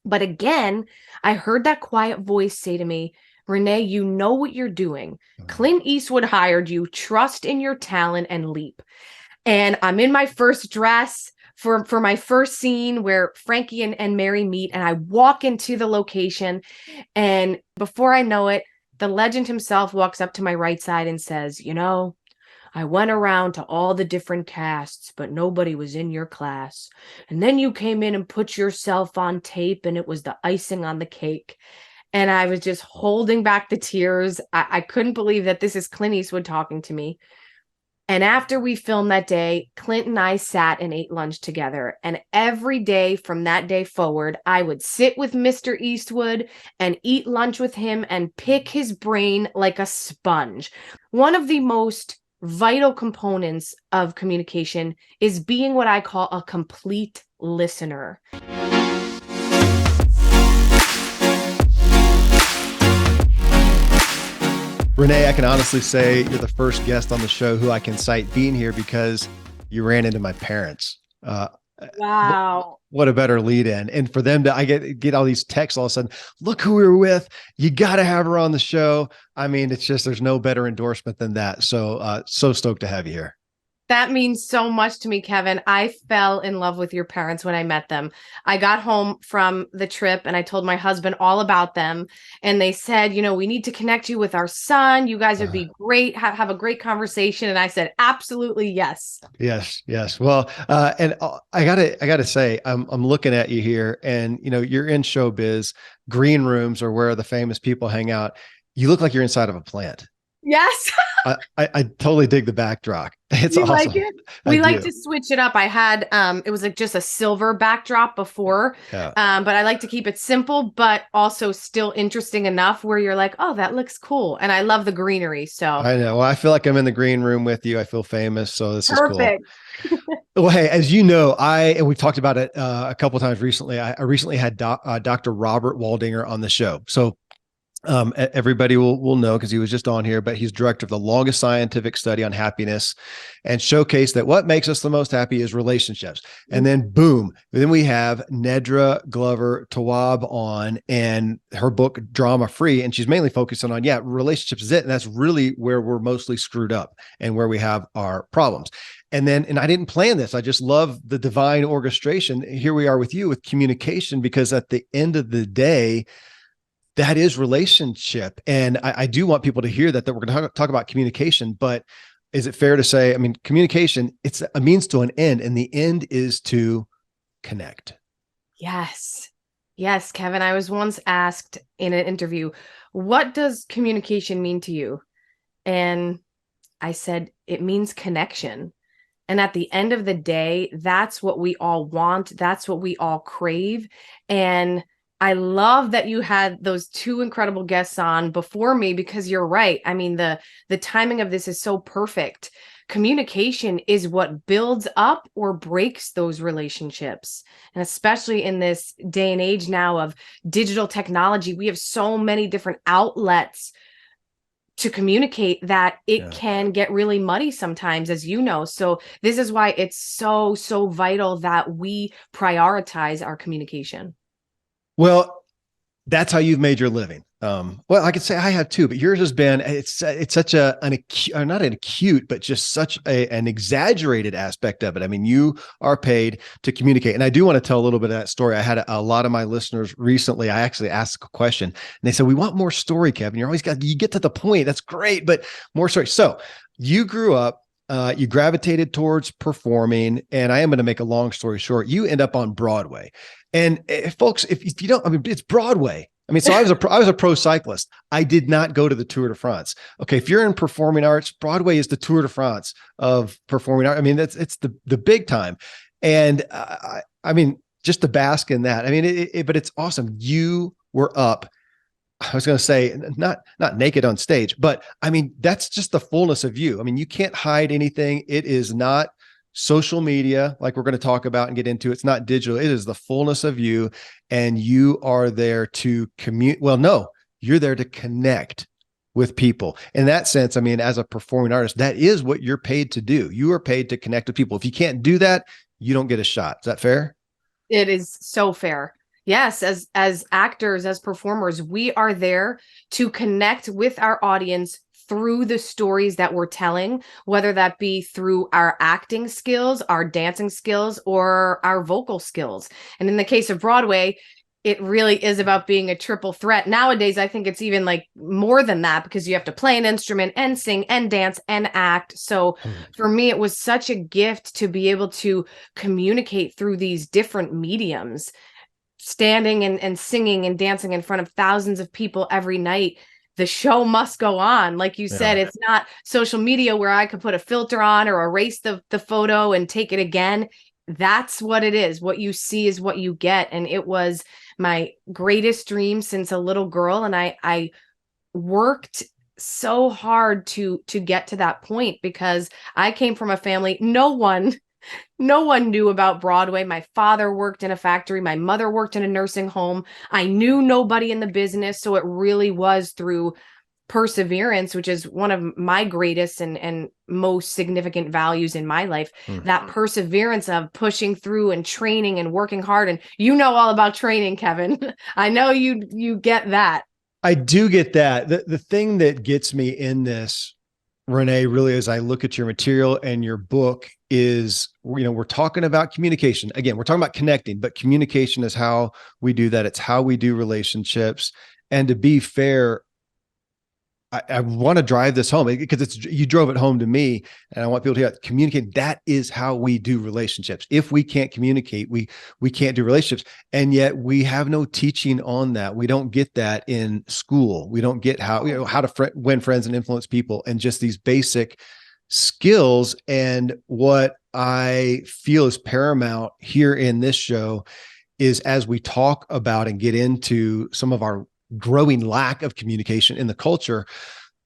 But again, I heard that quiet voice say to me, Renee, you know what you're doing. Clint Eastwood hired you. Trust in your talent and leap. And I'm in my first dress for my first scene where Frankie and Mary meet. And I walk into the location. And before I know it, the legend himself walks up to my right side and says, I went around to all the different casts, but nobody was in your class. And then you came in and put yourself on tape, and it was the icing on the cake. And I was just holding back the tears. I couldn't believe that this is Clint Eastwood talking to me. And after we filmed that day, Clint and I sat and ate lunch together. And every day from that day forward, I would sit with Mr. Eastwood and eat lunch with him and pick his brain like a sponge. One of the most vital components of communication is being what I call a complete listener. Renee, I can honestly say you're the first guest on the show who I can cite being here because you ran into my parents. Wow. What a better lead in. And for them to, I get all these texts all of a sudden, look who we were with. You got to have her on the show. I mean, it's just, there's no better endorsement than that. So, so stoked to have you here. That means so much to me, Kevin. I fell in love with your parents when I met them. I got home from the trip and I told my husband all about them. And they said, we need to connect you with our son. You guys would be great, have a great conversation. And I said, absolutely, yes. Yes. Well, and I gotta say, I'm looking at you here and, you're in showbiz. Green rooms are where the famous people hang out. You look like you're inside of a plant. Yes. I totally dig the backdrop. It's awesome. Like it? We like to switch it up. I had it was like just a silver backdrop before. Yeah. But I like to keep it simple, but also still interesting enough where you're like, oh, that looks cool. And I love the greenery. So I know. Well, I feel like I'm in the green room with you. I feel famous. So this is cool. Perfect. Well, hey, as you know, and we've talked about it a couple of times recently. I recently had Dr. Robert Waldinger on the show. So everybody will know because he was just on here, but he's director of the longest scientific study on happiness and showcased that what makes us the most happy is relationships. And then boom, then we have Nedra Glover Tawwab on and her book Drama Free. And she's mainly focusing on, relationships is it. And that's really where we're mostly screwed up and where we have our problems. And I didn't plan this. I just love the divine orchestration. Here we are with you with communication, because at the end of the day, that is relationship. And I do want people to hear that we're going to talk about communication, but is it fair to say, communication, it's a means to an end, and the end is to connect. Yes, Kevin. I was once asked in an interview, what does communication mean to you? And I said, it means connection. And at the end of the day, that's what we all want. That's what we all crave. And I love that you had those two incredible guests on before me, because you're right. The timing of this is so perfect. Communication is what builds up or breaks those relationships. And especially in this day and age now of digital technology, we have so many different outlets to communicate that it can get really muddy sometimes, as you know. So this is why it's so vital that we prioritize our communication. Well, that's how you've made your living. Well, I could say I have too, but yours has been, it's such not an acute, but just such an exaggerated aspect of it. You are paid to communicate. And I do want to tell a little bit of that story. I had a lot of my listeners recently, I actually asked a question and they said, we want more story, Kevin. You get to the point. That's great, but more story. So you grew up, you gravitated towards performing, and I am going to make a long story short. You end up on Broadway. And folks, if you don't, it's Broadway. So I was a pro cyclist. I did not go to the Tour de France. Okay. If you're in performing arts, Broadway is the Tour de France of performing art. It's the big time. And just to bask in that, but it's awesome. You were up. I was going to say not naked on stage, but that's just the fullness of you. You can't hide anything. It is not social media, like we're going to talk about and get into. It's not digital. It is the fullness of you. And you are there to commute. Well, no, you're there to connect with people. In that sense, as a performing artist, that is what you're paid to do. You are paid to connect with people. If you can't do that, you don't get a shot. Is that fair? It is so fair. Yes, as actors, as performers, we are there to connect with our audience through the stories that we're telling, whether that be through our acting skills, our dancing skills, or our vocal skills. And in the case of Broadway, it really is about being a triple threat. Nowadays, I think it's even like more than that, because you have to play an instrument and sing and dance and act. So for me, it was such a gift to be able to communicate through these different mediums, standing and singing and dancing in front of thousands of people every night. The show must go on. Like you said, Yeah. it's not social media where I could put a filter on or erase the photo and take it again. That's what it is. What you see is what you get. And it was my greatest dream since a little girl. And I worked so hard to get to that point, because I came from a family, no one knew about Broadway. My father worked in a factory. My mother worked in a nursing home. I knew nobody in the business. So it really was through perseverance, which is one of my greatest and most significant values in my life. That perseverance of pushing through and training and working hard. And you know all about training, Kevin. I know you get that. I do get that. The thing that gets me in this, Renee, really, as I look at your material and your book, is, we're talking about communication. Again, we're talking about connecting, but communication is how we do that. It's how we do relationships. And to be fair, I want to drive this home, because you drove it home to me, and I want people to hear, communicate. That is how we do relationships. If we can't communicate, we can't do relationships. And yet we have no teaching on that. We don't get that in school. We don't get how to win friends and influence people, and just these basic skills. And what I feel is paramount here in this show is, as we talk about and get into some of our growing lack of communication in the culture,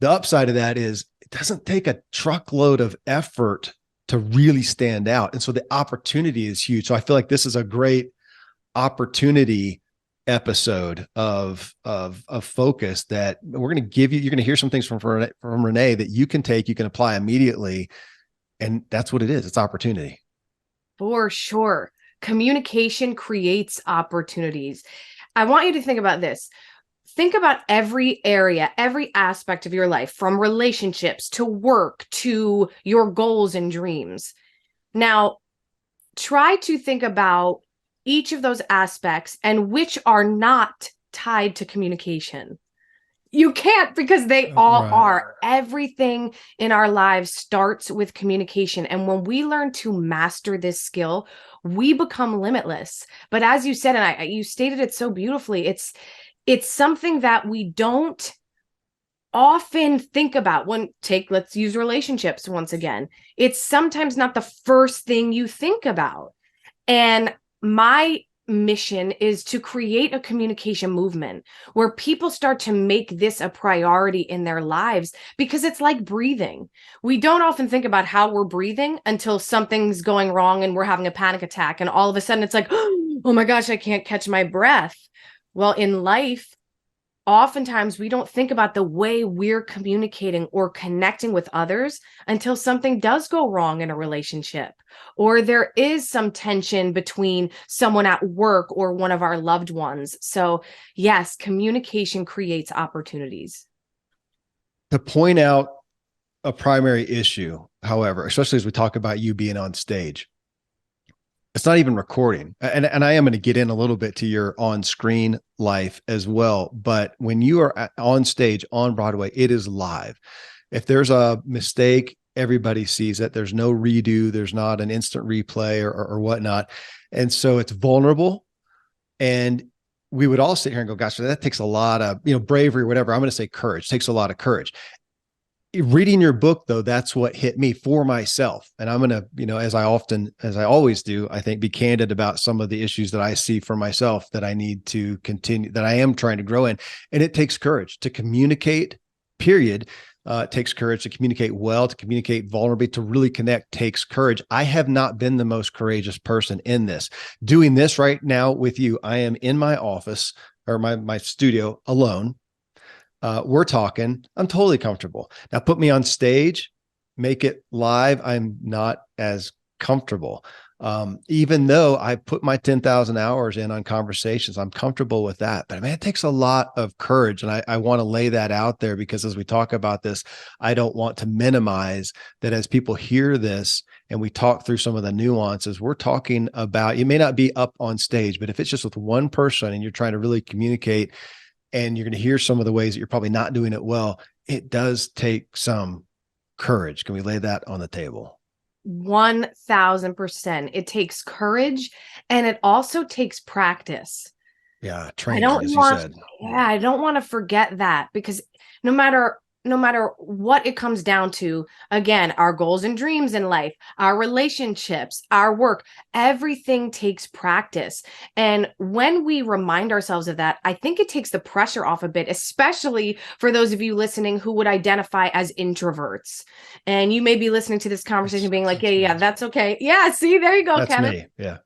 the upside of that is it doesn't take a truckload of effort to really stand out. And so the opportunity is huge. So I feel like this is a great opportunity episode of focus that we're going to give you. You're going to hear some things from Renee that you can take, you can apply immediately. And that's what it is. It's opportunity. For sure. Communication creates opportunities. I want you to think about this. Think about every area, every aspect of your life, from relationships to work to your goals and dreams. Now, try to think about each of those aspects and which are not tied to communication. You can't, because they all are. Everything in our lives starts with communication. And when we learn to master this skill, we become limitless. But as you said, and you stated it so beautifully, it's something that we don't often think about. Let's use relationships once again. It's sometimes not the first thing you think about. And my mission is to create a communication movement where people start to make this a priority in their lives, because it's like breathing. We don't often think about how we're breathing until something's going wrong and we're having a panic attack. And all of a sudden it's like, oh my gosh, I can't catch my breath. Well, in life, oftentimes we don't think about the way we're communicating or connecting with others until something does go wrong in a relationship, or there is some tension between someone at work or one of our loved ones. So yes, communication creates opportunities. To point out a primary issue, however, especially as we talk about you being on stage, it's not even recording. And I am going to get in a little bit to your on-screen life as well. But when you are on stage on Broadway, it is live. If there's a mistake, everybody sees it. There's no redo. There's not an instant replay or whatnot. And so it's vulnerable. And we would all sit here and go, gosh, that takes a lot of, bravery or whatever. I'm going to say courage. It takes a lot of courage. Reading your book, though, that's what hit me for myself. And I'm going to, as I always do, I think, be candid about some of the issues that I see for myself that I need to continue, that I am trying to grow in. And it takes courage to communicate, period. It takes courage to communicate well, to communicate vulnerably, to really connect takes courage. I have not been the most courageous person in this. Doing this right now with you, I am in my office or my studio alone. We're talking, I'm totally comfortable. Now put me on stage, make it live. I'm not as comfortable. Even though I put my 10,000 hours in on conversations, I'm comfortable with that. But man, it takes a lot of courage. And I want to lay that out there because as we talk about this, I don't want to minimize that as people hear this and we talk through some of the nuances, we're talking about, you may not be up on stage, but if it's just with one person and you're trying to really communicate and you're going to hear some of the ways that you're probably not doing it well, it does take some courage. Can we lay that on the table? 1000%. It takes courage and it also takes practice. Yeah, I training, don't as you want, said. yeah, I don't want to forget that because no matter what it comes down to, again, our goals and dreams in life, our relationships, our work, everything takes practice. And when we remind ourselves of that, I think it takes the pressure off a bit, especially for those of you listening who would identify as introverts. And you may be listening to this conversation being like, yeah, that's okay. Yeah, see, there you go, That's Kevin. me. Yeah.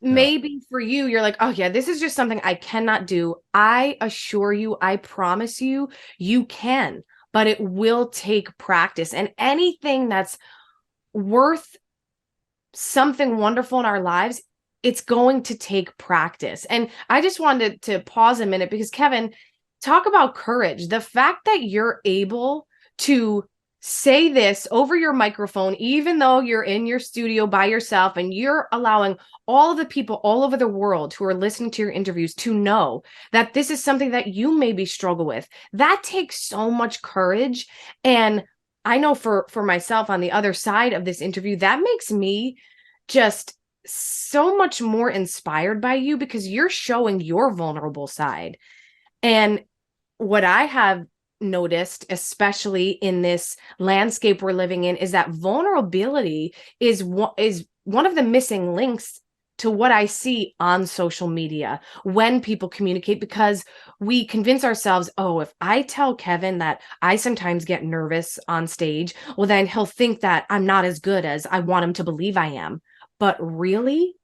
Yeah. Maybe for you, you're like, oh, yeah, this is just something I cannot do. I assure you, I promise you, you can, but it will take practice. And anything that's worth something wonderful in our lives, it's going to take practice. And I just wanted to pause a minute because, Kevin, talk about courage. The fact that you're able to say this over your microphone, even though you're in your studio by yourself and you're allowing all of the people all over the world who are listening to your interviews to know that this is something that you maybe struggle with. That takes so much courage. And I know for myself on the other side of this interview, that makes me just so much more inspired by you because you're showing your vulnerable side. And what I have noticed, especially in this landscape we're living in, is that vulnerability is one of the missing links to what I see on social media when people communicate, because we convince ourselves, oh, if I tell Kevin that I sometimes get nervous on stage, well, then he'll think that I'm not as good as I want him to believe I am. But really,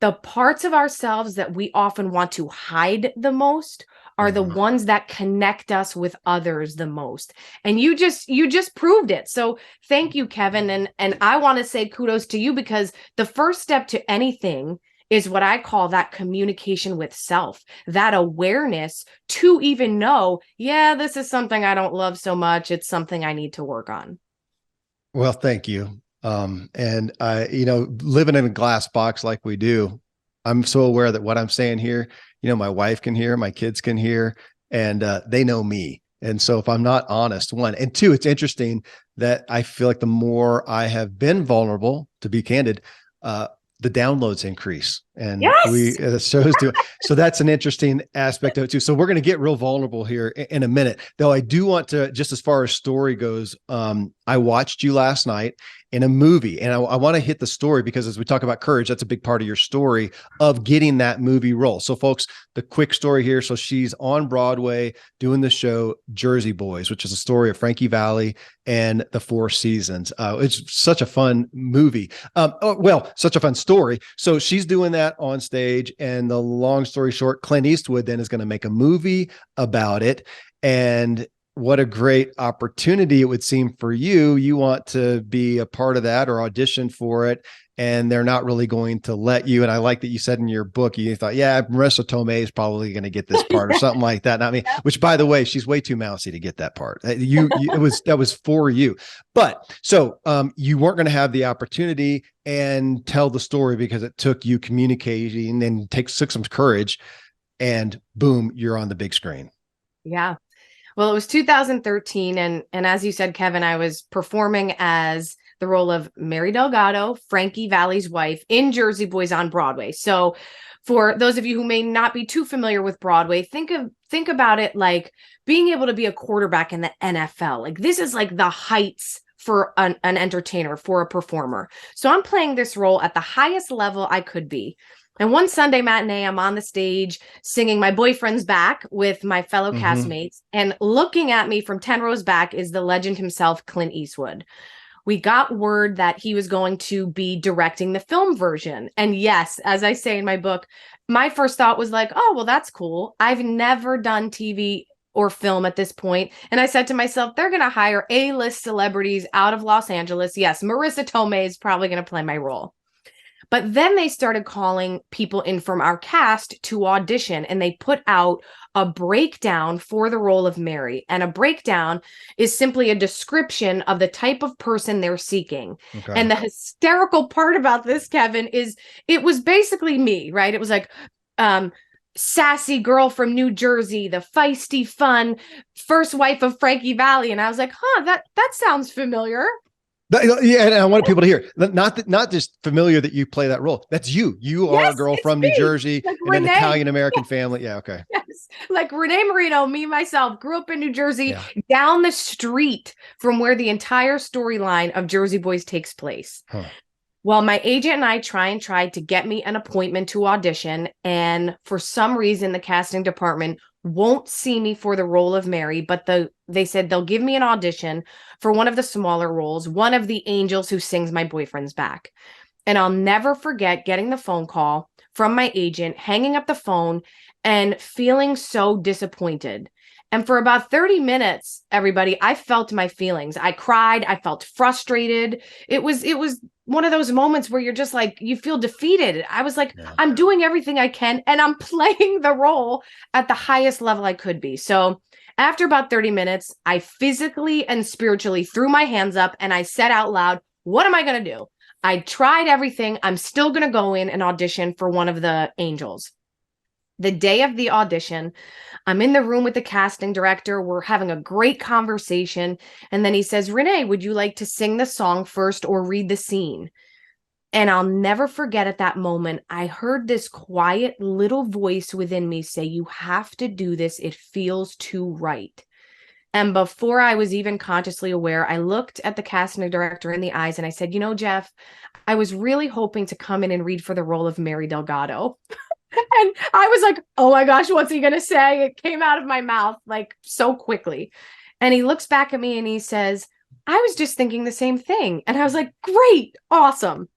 the parts of ourselves that we often want to hide the most are the ones that connect us with others the most. And you just proved it. So thank you, Kevin. And I want to say kudos to you because the first step to anything is what I call that communication with self, that awareness to even know, yeah, this is something I don't love so much. It's something I need to work on. Well, thank you. And living in a glass box like we do, I'm so aware that what I'm saying here, my wife can hear, my kids can hear, and they know me. And so if I'm not honest, one, and two, it's interesting that I feel like the more I have been vulnerable, to be candid, the downloads increase, and Yes. the shows do. So that's an interesting aspect of it too. So we're going to get real vulnerable here in a minute, though. I do want to, just as far as story goes, I watched you last night in a movie, and I want to hit the story because as we talk about courage, that's a big part of your story of getting that movie role. So folks, the quick story here. So she's on Broadway doing the show Jersey Boys, which is a story of Frankie Valli and the Four Seasons. It's such a fun movie. Such a fun story. So she's doing that on stage, and the long story short, Clint Eastwood then is going to make a movie about it. And what a great opportunity it would seem for you. You want to be a part of that or audition for it, and they're not really going to let you. And I like that you said in your book, you thought, yeah, Marissa Tomei is probably going to get this part or something like that. And I mean, which by the way, she's way too mousy to get that part. That was for you. But so you weren't going to have the opportunity and tell the story because it took you communicating and took some courage, and boom, you're on the big screen. Yeah. Well, it was 2013. And as you said, Kevin, I was performing as the role of Mary Delgado, Frankie Valli's wife, in Jersey Boys on Broadway. So for those of you who may not be too familiar with Broadway, think about it like being able to be a quarterback in the NFL. Like this is like the heights for an entertainer, for a performer. So I'm playing this role at the highest level I could be. And one Sunday matinee, I'm on the stage singing My Boyfriend's Back with my fellow castmates. And looking at me from 10 rows back is the legend himself, Clint Eastwood. We got word that he was going to be directing the film version. And yes, as I say in my book, my first thought was like, oh, well, that's cool. I've never done TV or film at this point. And I said to myself, they're going to hire A-list celebrities out of Los Angeles. Yes, Marissa Tomei is probably going to play my role. But then they started calling people in from our cast to audition, and they put out a breakdown for the role of Mary. And a breakdown is simply a description of the type of person they're seeking. Okay. And the hysterical part about this, Kevin, is it was basically me, right? It was like, sassy girl from New Jersey, the feisty, fun first wife of Frankie Valli. And I was like, that sounds familiar. Yeah, and I wanted people to hear, not just familiar that you play that role. That's you. You are a girl from New Jersey like in an Italian American family. Yeah, okay. Yes, like Renée Marino, me myself, grew up in New Jersey, Yeah. down the street from where the entire storyline of Jersey Boys takes place. Huh. Well, my agent and I tried to get me an appointment to audition, and for some reason, the casting department won't see me for the role of Mary, but they said they'll give me an audition for one of the smaller roles, one of the angels who sings my boyfriend's back. And I'll never forget getting the phone call from my agent, hanging up the phone, and feeling so disappointed. And for about 30 minutes, everybody, I felt my feelings. I cried. I felt frustrated. It was one of those moments where you're just like, you feel defeated. I was like, Yeah. I'm doing everything I can, and I'm playing the role at the highest level I could be. So after about 30 minutes, I physically and spiritually threw my hands up and I said out loud, what am I going to do? I tried everything. I'm still going to go in and audition for one of the angels. The day of the audition, I'm in the room with the casting director. We're having a great conversation. And then he says, Renee, would you like to sing the song first or read the scene? And I'll never forget at that moment, I heard this quiet little voice within me say, you have to do this. It feels too right. And before I was even consciously aware, I looked at the casting director in the eyes and I said, Jeff, I was really hoping to come in and read for the role of Mary Delgado. And I was like, oh my gosh, what's he going to say? It came out of my mouth like so quickly. And he looks back at me and he says, I was just thinking the same thing. And I was like, great, awesome.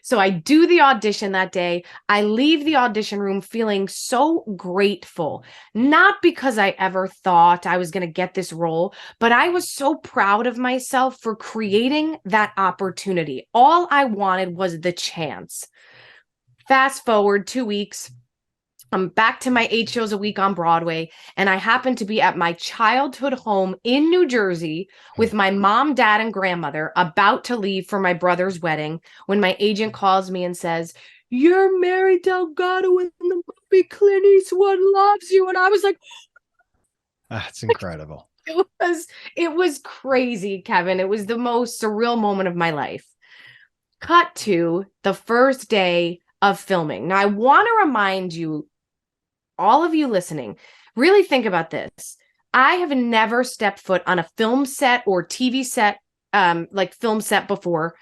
So I do the audition that day. I leave the audition room feeling so grateful, not because I ever thought I was going to get this role, but I was so proud of myself for creating that opportunity. All I wanted was the chance. Fast forward 2 weeks. I'm back to my 8 shows a week on Broadway, and I happen to be at my childhood home in New Jersey with my mom, dad, and grandmother about to leave for my brother's wedding when my agent calls me and says, you're Mary Delgado in the movie Clint Eastwood Loves You. And I was like, that's incredible. It was crazy, Kevin. It was the most surreal moment of my life. Cut to the first day of filming. Now, I want to remind you, all of you listening, really think about this. I have never stepped foot on a film set or TV set, like film set before.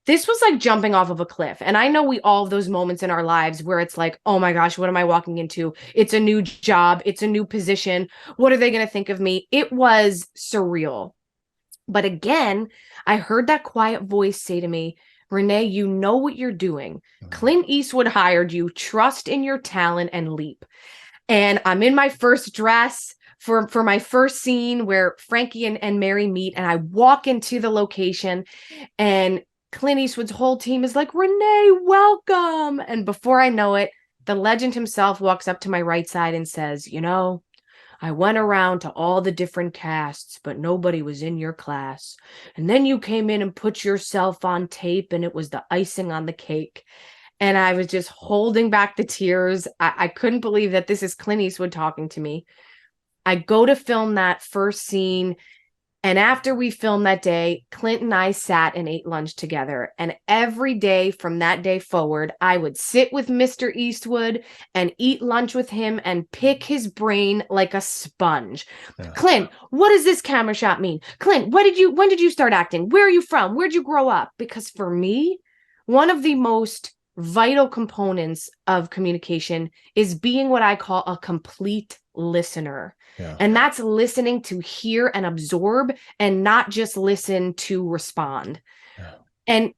This was like jumping off of a cliff. And I know we all have those moments in our lives where it's like, oh my gosh, what am I walking into? It's a new job. It's a new position. What are they going to think of me? It was surreal. But again, I heard that quiet voice say to me, Renee, you know what you're doing. Clint Eastwood hired you. Trust in your talent and leap. And I'm in my first dress for my first scene where Frankie and Mary meet. And I walk into the location and Clint Eastwood's whole team is like, Renee, welcome. And before I know it, the legend himself walks up to my right side and says, I went around to all the different casts, but nobody was in your class. And then you came in and put yourself on tape, and it was the icing on the cake. And I was just holding back the tears. I couldn't believe that this is Clint Eastwood talking to me. I go to film that first scene. And after we filmed that day, Clint and I sat and ate lunch together. And every day from that day forward, I would sit with Mr. Eastwood and eat lunch with him and pick his brain like a sponge. Yeah. Clint, what does this camera shot mean? Clint, when did you start acting? Where are you from? Where'd you grow up? Because for me, one of the most vital components of communication is being what I call a complete listener. Yeah. And that's listening to hear and absorb and not just listen to respond. Yeah. And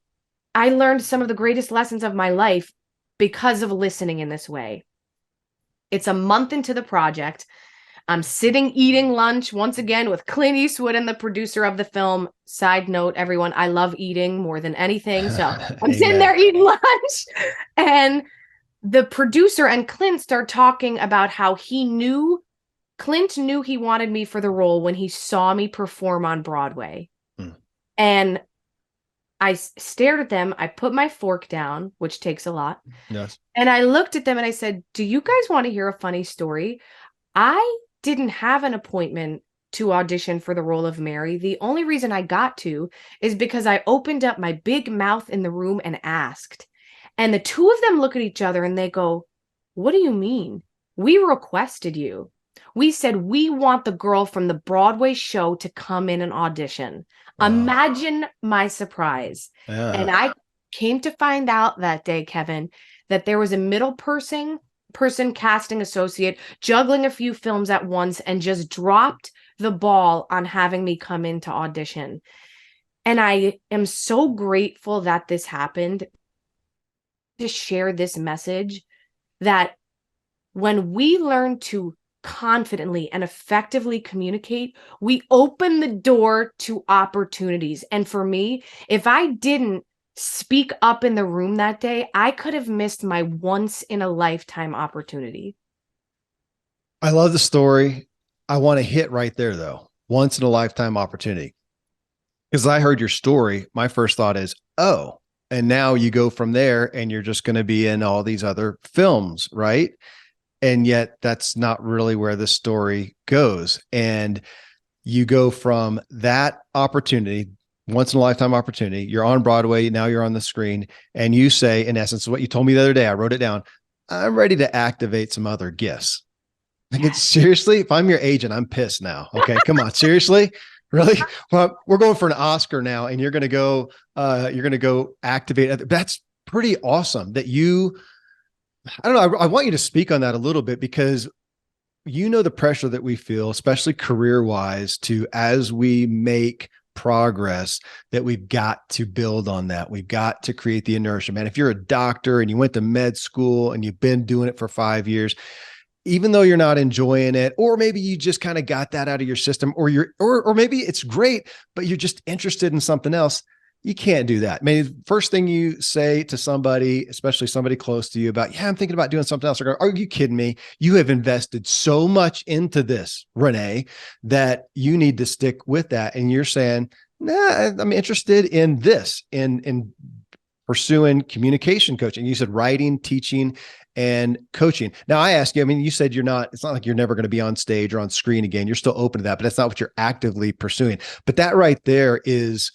I learned some of the greatest lessons of my life because of listening in this way. It's a month into the project. I'm sitting eating lunch once again with Clint Eastwood and the producer of the film. Side note, everyone, I love eating more than anything. So I'm sitting there eating lunch, and the producer and Clint start talking about how Clint knew he wanted me for the role when he saw me perform on Broadway. And I stared at them. I put my fork down, which takes a lot. Yes. And I looked at them and I said, do you guys want to hear a funny story? I didn't have an appointment to audition for the role of Mary. The only reason I got to is because I opened up my big mouth in the room and asked. And the two of them look at each other and they go, what do you mean? We requested you. We said, we want the girl from the Broadway show to come in and audition. Imagine my surprise. And I came to find out that day, Kevin, that there was a middle person casting associate juggling a few films at once and just dropped the ball on having me come in to audition. And I am so grateful that this happened, to share this message that when we learn to confidently and effectively communicate, we open the door to opportunities. And for me, if I didn't speak up in the room that day, I could have missed my once in a lifetime opportunity. I love the story. I want to hit right there though. Once in a lifetime opportunity. Because I heard your story, my first thought is, oh, and now you go from there and you're just going to be in all these other films, right? And yet that's not really where the story goes. And you go from that opportunity, once in a lifetime opportunity, you're on Broadway, now you're on the screen, and you say, in essence, what you told me the other day, I wrote it down, I'm ready to activate some other gifts. Like, seriously, if I'm your agent, I'm pissed now. Okay, come on, seriously? Really? Well, we're going for an Oscar now, and you're going to go activate. That's pretty awesome that you, I don't know. I want you to speak on that a little bit, because you know the pressure that we feel, especially career-wise, to, as we make progress, that we've got to build on that. We've got to create the inertia, man. If you're a doctor and you went to med school and you've been doing it for 5 years, even though you're not enjoying it, or maybe you just kind of got that out of your system, or maybe it's great, but you're just interested in something else, you can't do that. I mean, first thing you say to somebody, especially somebody close to you, about, yeah, I'm thinking about doing something else. Or, are you kidding me? You have invested so much into this, Renee, that you need to stick with that. And you're saying, nah, I'm interested in this, in pursuing communication coaching. You said writing, teaching, and coaching. Now I ask you, I mean, you said it's not like you're never going to be on stage or on screen again. You're still open to that, but that's not what you're actively pursuing. But that right there is,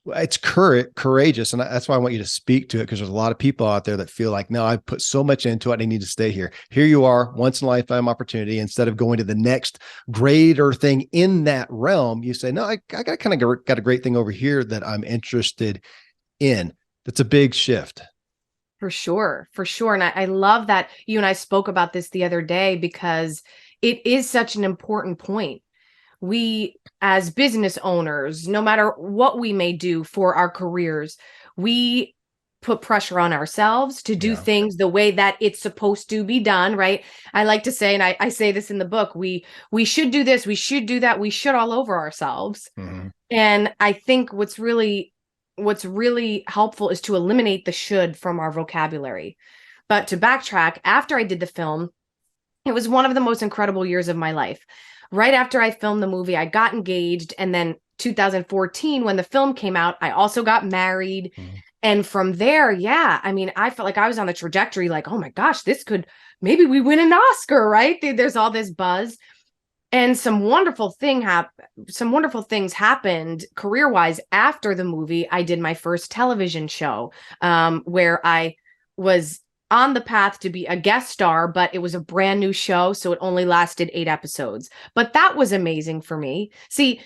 it's courageous. And that's why I want you to speak to it, because there's a lot of people out there that feel like, no, I put so much into it, I need to stay here. Here you are, once in a lifetime opportunity. Instead of going to the next greater thing in that realm, you say, no, I got a great thing over here that I'm interested in. That's a big shift. For sure. And I love that you and I spoke about this the other day, because it is such an important point. We, as business owners, no matter what we may do for our careers, we put pressure on ourselves to do things the way that it's supposed to be done, right? I like to say, and I say this in the book, we should do this, we should do that, we should all over ourselves. Mm-hmm. And I think what's really helpful is to eliminate the should from our vocabulary. But to backtrack, after I did the film, it was one of the most incredible years of my life. Right after I filmed the movie, I got engaged. And then 2014, when the film came out, I also got married. Mm-hmm. And from there, I mean, I felt like I was on the trajectory, like, oh my gosh, maybe we win an Oscar, right? There's all this buzz. And some wonderful things happened career-wise after the movie. I did my first television show, where I was on the path to be a guest star, but it was a brand new show, so it only lasted 8 episodes. But that was amazing for me. See,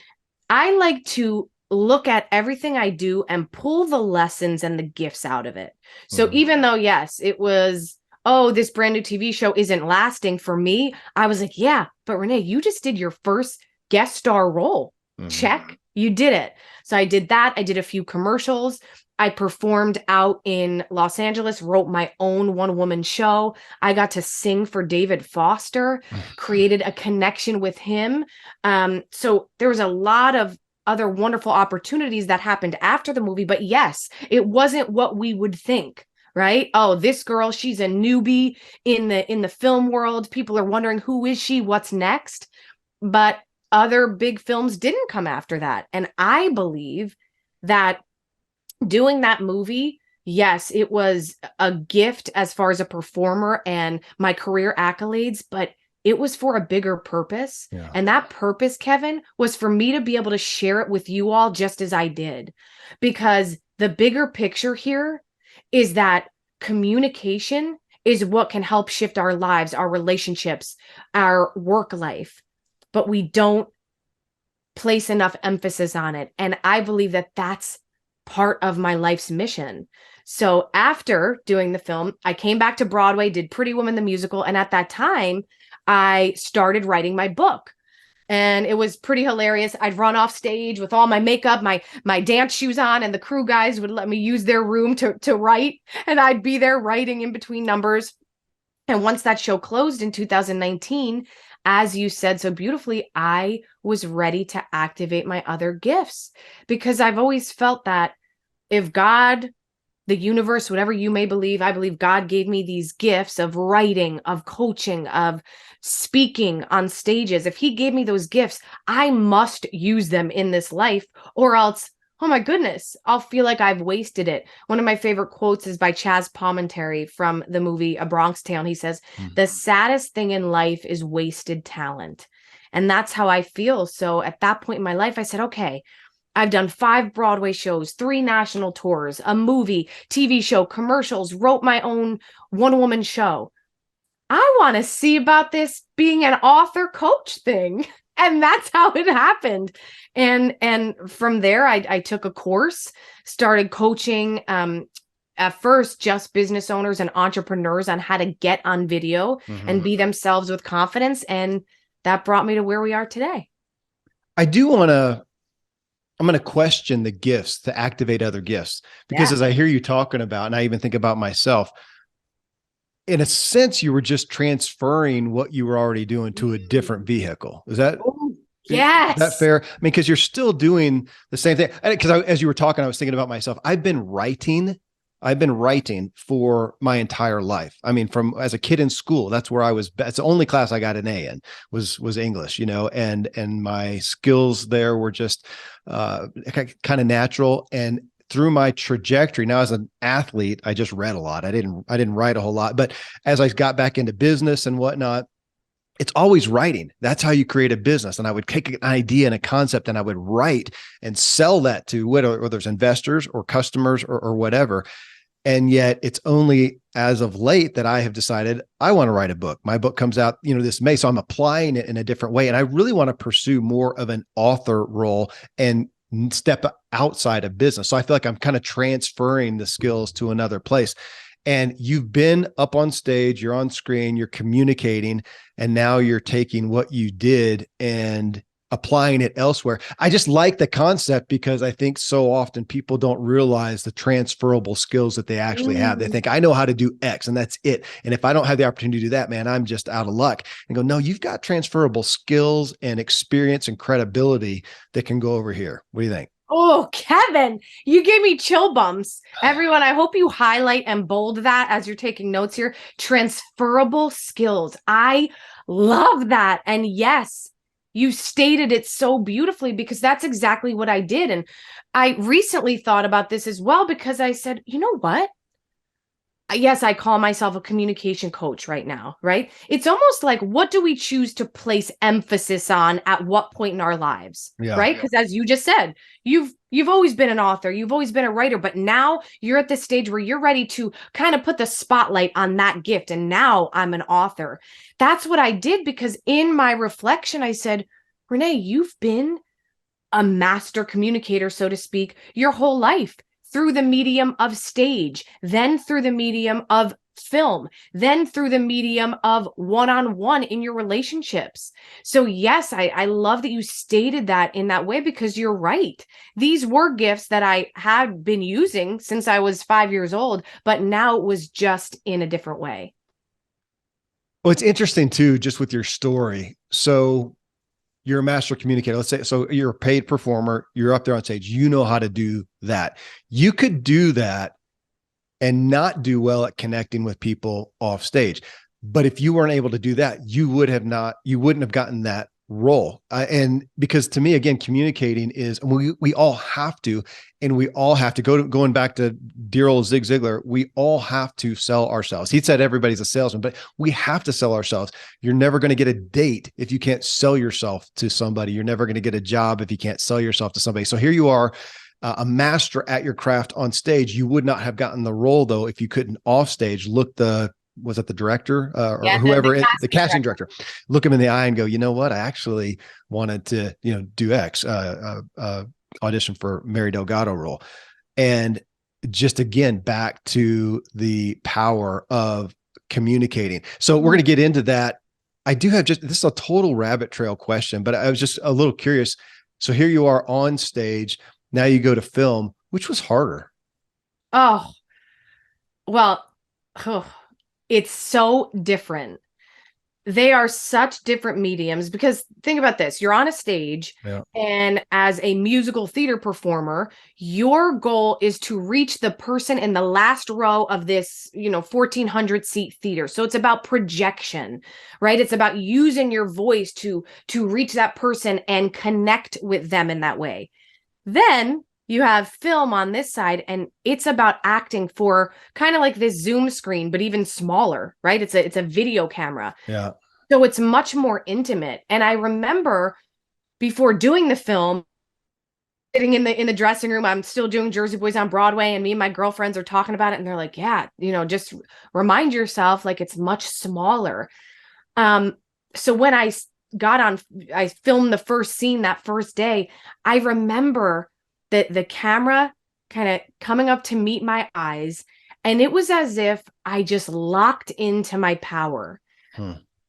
I like to look at everything I do and pull the lessons and the gifts out of it. So even though, yes, it was, oh, this brand new TV show isn't lasting for me, I was like, yeah, but Renee, you just did your first guest star role. Mm-hmm. Check. You did it. So I did that. I did a few commercials. I performed out in Los Angeles, wrote my own one-woman show. I got to sing for David Foster, created a connection with him. So there was a lot of other wonderful opportunities that happened after the movie. But yes, it wasn't what we would think, right? Oh, this girl, she's a newbie in the film world. People are wondering, who is she? What's next? But other big films didn't come after that. And I believe that doing that movie, yes, it was a gift as far as a performer and my career accolades, but it was for a bigger purpose. Yeah. And that purpose, Kevin, was for me to be able to share it with you all just as I did. Because the bigger picture here is that communication is what can help shift our lives, our relationships, our work life. But we don't place enough emphasis on it. And I believe that that's part of my life's mission. So after doing the film, I came back to Broadway, did Pretty Woman the musical. And at that time, I started writing my book. And it was pretty hilarious. I'd run off stage with all my makeup, my dance shoes on, and the crew guys would let me use their room to write. And I'd be there writing in between numbers. And once that show closed in 2019, as you said so beautifully, I was ready to activate my other gifts, because I've always felt that if God, the universe, whatever you may believe, I believe God gave me these gifts of writing, of coaching, of speaking on stages. If he gave me those gifts, I must use them in this life, or else, oh my goodness, I'll feel like I've wasted it. One of my favorite quotes is by Chaz Palminteri from the movie A Bronx Tale. And he says, the saddest thing in life is wasted talent. And that's how I feel. So at that point in my life, I said, okay, I've done 5 Broadway shows, 3 national tours, a movie, TV show, commercials, wrote my own one-woman show. I want to see about this being an author coach thing. And that's how it happened. And from there, I took a course, started coaching at first just business owners and entrepreneurs on how to get on video and be themselves with confidence. And that brought me to where we are today. I'm going to question the gifts to activate other gifts, because as I hear you talking about, and I even think about myself, in a sense, you were just transferring what you were already doing to a different vehicle. Is that, yes, is that fair? I mean, because you're still doing the same thing. Because as you were talking, I was thinking about myself. I've been writing for my entire life. I mean, from as a kid in school, that's where I was. It's the only class I got an A in was English, and my skills there were just kind of natural. And through my trajectory now as an athlete, I just read a lot. I didn't write a whole lot, but as I got back into business and whatnot, it's always writing. That's how you create a business. And I would take an idea and a concept and I would write and sell that to whether it's investors or customers or whatever. And yet it's only as of late that I have decided I want to write a book. My book comes out, this May. So I'm applying it in a different way. And I really want to pursue more of an author role and step outside of business. So I feel like I'm kind of transferring the skills to another place. And you've been up on stage, you're on screen, you're communicating, and now you're taking what you did and applying it elsewhere. I just like the concept, because I think so often people don't realize the transferable skills that they actually have. They think, I know how to do X and that's it. And if I don't have the opportunity to do that, man, I'm just out of luck. And go, no, you've got transferable skills and experience and credibility that can go over here. What do you think? Oh, Kevin, you gave me chill bumps. Everyone, I hope you highlight and bold that as you're taking notes here. Transferable skills. I love that. And yes, you stated it so beautifully, because that's exactly what I did. And I recently thought about this as well, because I said, you know what? Yes, I call myself a communication coach right now, right? It's almost like, what do we choose to place emphasis on at what point in our lives, right? Because as you just said, you've always been an author, you've always been a writer, but now you're at this stage where you're ready to kind of put the spotlight on that gift. And now I'm an author. That's what I did, because in my reflection, I said, Renee, you've been a master communicator, so to speak, your whole life, through the medium of stage, then through the medium of film, then through the medium of one-on-one in your relationships. So yes, I love that you stated that in that way, because you're right. These were gifts that I had been using since I was 5 years old, but now it was just in a different way. Well, it's interesting too, just with your story. So you're a master communicator. Let's say, so you're a paid performer, you're up there on stage, you know how to do that. You could do that and not do well at connecting with people off stage. But if you weren't able to do that, you wouldn't have gotten that role. And because to me, again, communicating is, we all have to, and we all have to going back to dear old Zig Ziglar, we all have to sell ourselves. He said everybody's a salesman, but we have to sell ourselves. You're never going to get a date if you can't sell yourself to somebody. You're never going to get a job if you can't sell yourself to somebody. So here you are, a master at your craft on stage. You would not have gotten the role though if you couldn't off stage was it the director or whoever, the casting director, look him in the eye and go, you know what? I actually wanted to, do X, audition for Mary Delgado role. And just again, back to the power of communicating. So we're going to get into that. I do have this is a total rabbit trail question, but I was just a little curious. So here you are on stage. Now you go to film. Which was harder? Oh, well, it's so different. They are such different mediums, because think about this. You're on a stage, and as a musical theater performer, your goal is to reach the person in the last row of this, 1,400 seat theater. So it's about projection, right? It's about using your voice to reach that person and connect with them in that way. Then you have film on this side, and it's about acting for kind of like this Zoom screen, but even smaller, right? It's a video camera. Yeah. So it's much more intimate. And I remember before doing the film, sitting in the dressing room, I'm still doing Jersey Boys on Broadway, and me and my girlfriends are talking about it, and they're like, yeah, just remind yourself, like, it's much smaller. So when I filmed the first scene that first day, I remember the camera kind of coming up to meet my eyes, and it was as if I just locked into my power.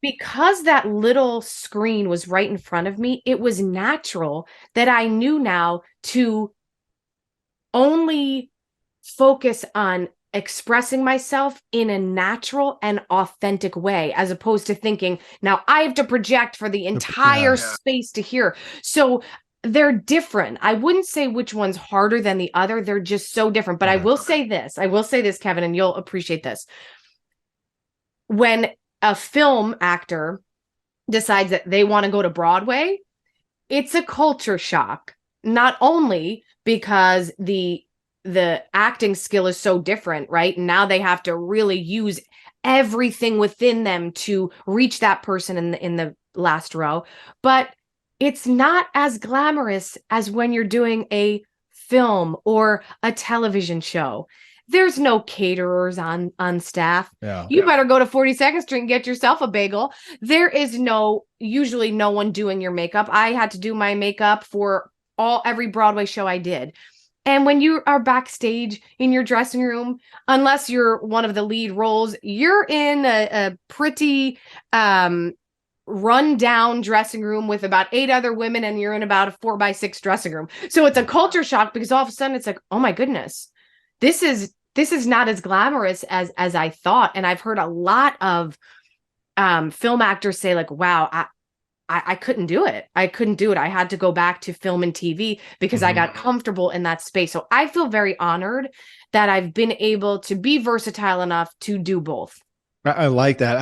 Because that little screen was right in front of me, it was natural that I knew now to only focus on expressing myself in a natural and authentic way, as opposed to thinking, now I have to project for the entire space to hear. So they're different. I wouldn't say which one's harder than the other. They're just so different. But I will say this, Kevin, and you'll appreciate this. When a film actor decides that they want to go to Broadway, it's a culture shock, not only because the acting skill is so different, right? Now they have to really use everything within them to reach that person in the last row, but it's not as glamorous as when you're doing a film or a television show. There's no caterers on staff. You better go to 42nd Street and get yourself a bagel. There is usually no one doing your makeup. I had to do my makeup for every Broadway show I did. And when you are backstage in your dressing room, unless you're one of the lead roles, you're in a pretty run down dressing room with about 8 other women, and you're in about a 4x6 dressing room. So it's a culture shock, because all of a sudden it's like, oh my goodness, this is not as glamorous as I thought. And I've heard a lot of film actors say, like, wow, I couldn't do it. I couldn't do it. I had to go back to film and TV because I got comfortable in that space. So I feel very honored that I've been able to be versatile enough to do both. I like that.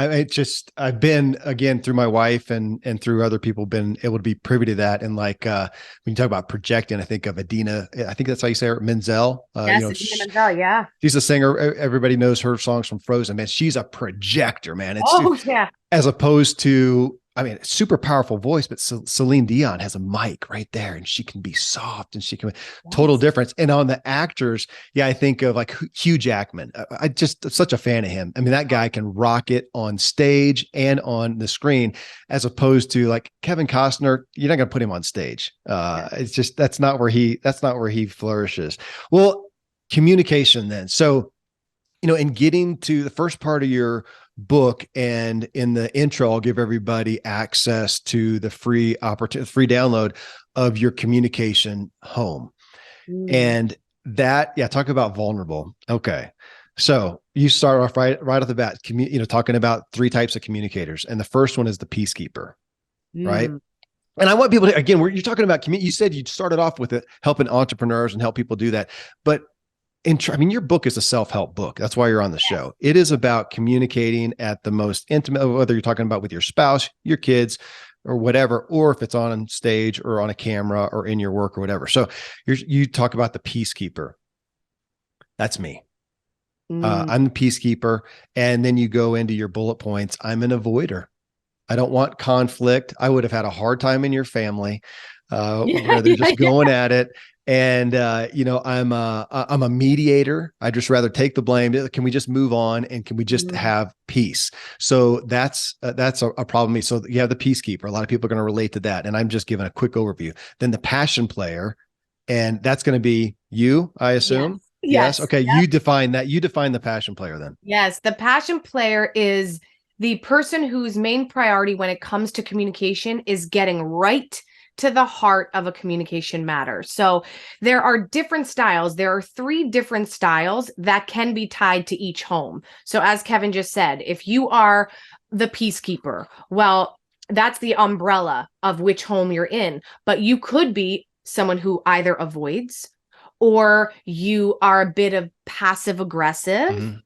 I've been, again, through my wife and through other people, been able to be privy to that. And like, when you talk about projecting, I think of Adina, I think that's how you say her, Menzel. Yes, Adina Menzel, yeah. She's a singer. Everybody knows her songs from Frozen, man. She's a projector, man. Yeah. As opposed to, super powerful voice, but Celine Dion has a mic right there, and she can be soft, and she can total difference. And on the actors, I think of like Hugh Jackman. I just such a fan of him. That guy can rock it on stage and on the screen, as opposed to like Kevin Costner. You're not going to put him on stage. It's just, that's not where he flourishes. Well, communication then. So in getting to the first part of your book, and in the intro, I'll give everybody access to the free download of your communication home. And that, talk about vulnerable. Okay. So you start off right off the bat, talking about 3 types of communicators. And the first one is the peacekeeper, right? And I want people to, again, you're talking about, you said you started off with it, helping entrepreneurs and help people do that. But your book is a self-help book. That's why you're on the show. It is about communicating at the most intimate, whether you're talking about with your spouse, your kids, or whatever, or if it's on stage or on a camera or in your work or whatever. So you talk about the peacekeeper. That's me. I'm the peacekeeper. And then you go into your bullet points. I'm an avoider. I don't want conflict. I would have had a hard time in your family where they're just going at it. And, I'm a mediator. I'd just rather take the blame. Can we just move on? And can we just have peace? So that's a problem. So you have the peacekeeper. A lot of people are going to relate to that. And I'm just giving a quick overview. Then the passion player, and that's going to be you, I assume. Yes. Okay. Yep. You define that. You define the passion player then. Yes. The passion player is the person whose main priority when it comes to communication is getting right to the heart of a communication matter. So there are different styles. There are 3 different styles that can be tied to each home. So as Kevin just said, if you are the peacekeeper, well, that's the umbrella of which home you're in. But you could be someone who either avoids, or you are a bit of passive aggressive,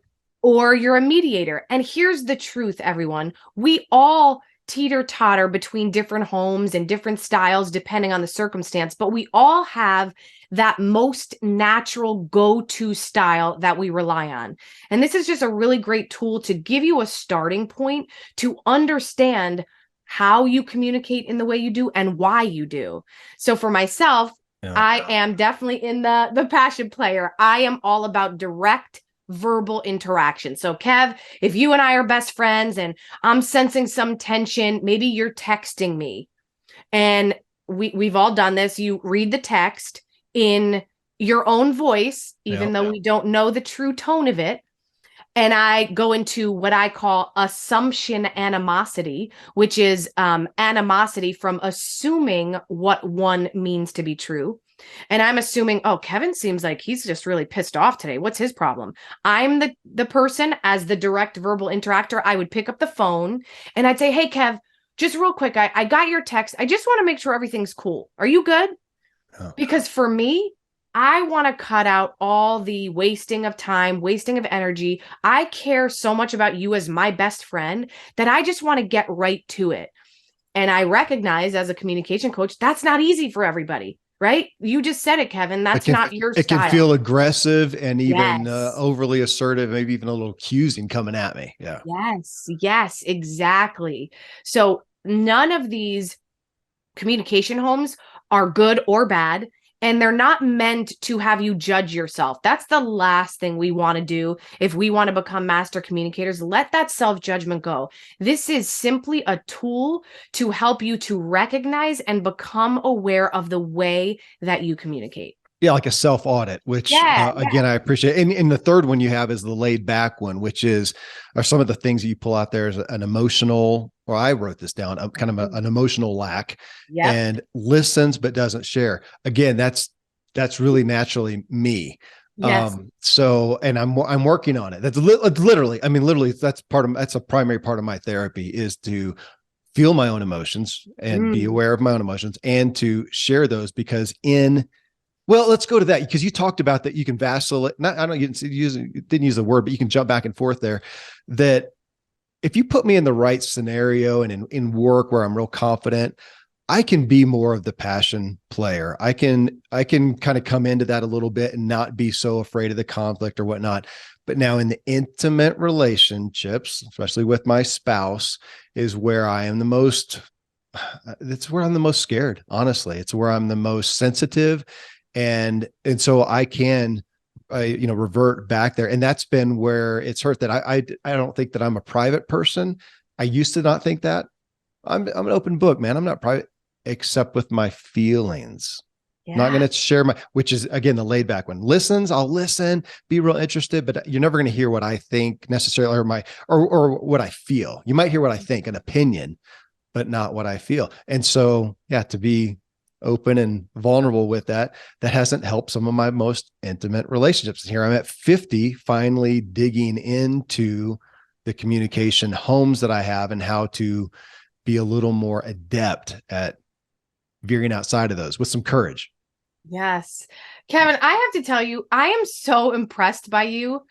or you're a mediator. And here's the truth, everyone. We all teeter-totter between different homes and different styles depending on the circumstance, but we all have that most natural go-to style that we rely on. And this is just a really great tool to give you a starting point to understand how you communicate in the way you do and why you do. So for myself, I am definitely in the passion player. I am all about direct verbal interaction. So Kev, if you and I are best friends and I'm sensing some tension, maybe you're texting me, and we've all done this. You read the text in your own voice, even though we don't know the true tone of it. And I go into what I call assumption animosity, which is animosity from assuming what one means to be true. And I'm assuming, oh, Kevin seems like he's just really pissed off today. What's his problem? I'm the person, as the direct verbal interactor, I would pick up the phone and I'd say, hey, Kev, just real quick, I got your text. I just want to make sure everything's cool. Are you good? Because for me, I want to cut out all the wasting of time, wasting of energy. I care so much about you as my best friend that I just want to get right to it. And I recognize as a communication coach, that's not easy for everybody. Right? You just said it, Kevin. That's not your style. It can feel aggressive and even overly assertive, maybe even a little accusing coming at me. Yeah. Yes, exactly. So none of these communication homes are good or bad. And they're not meant to have you judge yourself. That's the last thing we want to do if we want to become master communicators. Let that self-judgment go. This is simply a tool to help you to recognize and become aware of the way that you communicate. Yeah, like a self-audit, which again, I appreciate. And the third one you have is the laid back one, which are some of the things that you pull out there as an emotional, or I wrote this down, kind of an emotional lack, and listens but doesn't share. Again, that's really naturally me. Yes. So, and I'm working on it. That's literally, that's a primary part of my therapy, is to feel my own emotions and be aware of my own emotions and to share those, because well, let's go to that, because you talked about that you can vacillate. You didn't use the word, but you can jump back and forth there. That if you put me in the right scenario and in work where I'm real confident, I can be more of the passion player. I can kind of come into that a little bit and not be so afraid of the conflict or whatnot. But now in the intimate relationships, especially with my spouse, is where I am it's where I'm the most scared. Honestly, it's where I'm the most sensitive. And so I can, revert back there. And that's been where it's hurt, that I don't think that I'm a private person. I used to not think that. I'm an open book, man. I'm not private except with my feelings. Not going to share which is again, the laid back one. Listens, I'll listen, be real interested, but you're never going to hear what I think necessarily, or what I feel. You might hear what I think, an opinion, but not what I feel. And so, yeah, to be open and vulnerable with that hasn't helped some of my most intimate relationships. Here I'm at 50, finally digging into the communication homes that I have and how to be a little more adept at veering outside of those with some courage. Yes. Kevin, I have to tell you, I am so impressed by you.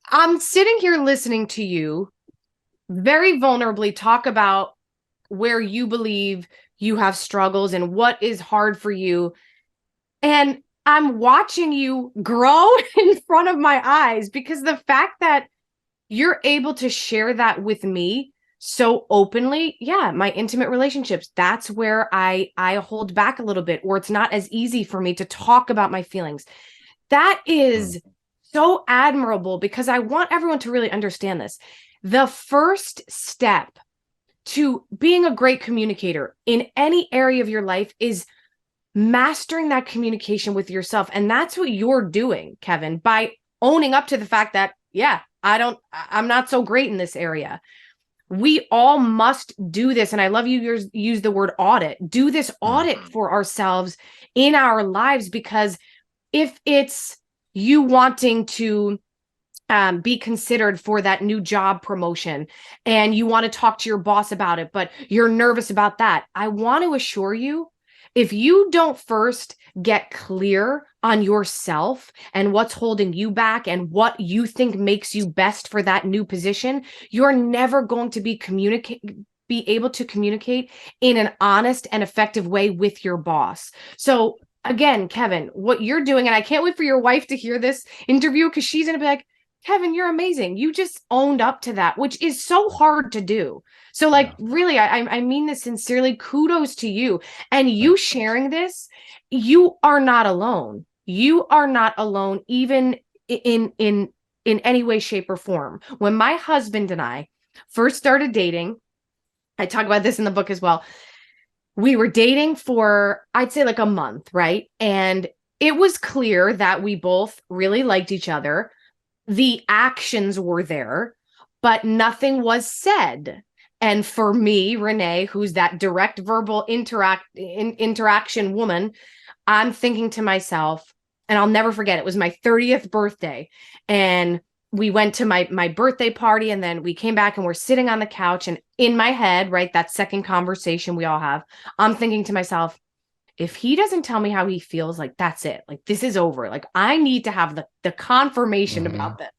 I'm sitting here listening to you very vulnerably talk about where you believe you have struggles and what is hard for you. And I'm watching you grow in front of my eyes, because the fact that you're able to share that with me so openly, yeah, my intimate relationships, that's where I hold back a little bit, or it's not as easy for me to talk about my feelings. That is so admirable, because I want everyone to really understand this. The first step to being a great communicator in any area of your life is mastering that communication with yourself. And that's what you're doing, Kevin, by owning up to the fact that, yeah, I'm not so great in this area. We all must do this. And I love you use the word audit. Do this audit for ourselves in our lives, because if it's you wanting to be considered for that new job promotion and you want to talk to your boss about it, but you're nervous about that, I want to assure you, if you don't first get clear on yourself and what's holding you back and what you think makes you best for that new position, you're never going to be able to communicate in an honest and effective way with your boss. So again, Kevin, what you're doing, and I can't wait for your wife to hear this interview, because she's going to be like, Kevin, you're amazing. You just owned up to that, which is so hard to do. So really, I mean this sincerely. Kudos to you. And you sharing this, you are not alone. You are not alone, even in any way, shape, or form. When my husband and I first started dating, I talk about this in the book as well. We were dating for, I'd say, like a month, right? And it was clear that we both really liked each other. The actions were there, but nothing was said. And for me, Renee, who's that direct verbal interaction woman, I'm thinking to myself, and I'll never forget, it was my 30th birthday. And we went to my birthday party, and then we came back and we're sitting on the couch. And in my head, right, that second conversation we all have, I'm thinking to myself, if he doesn't tell me how he feels, like, that's it. Like, this is over. Like, I need to have the confirmation about this.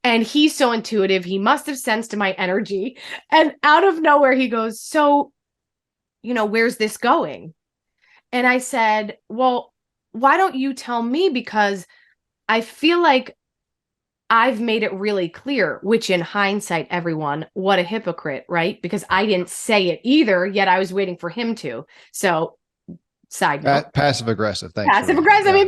And he's so intuitive. He must have sensed my energy. And out of nowhere, he goes, so, where's this going? And I said, well, why don't you tell me? Because I feel like I've made it really clear, which in hindsight, everyone, what a hypocrite, right? Because I didn't say it either, yet I was waiting for him to. So side note. Passive aggressive. Thanks. Passive aggressive. Yeah.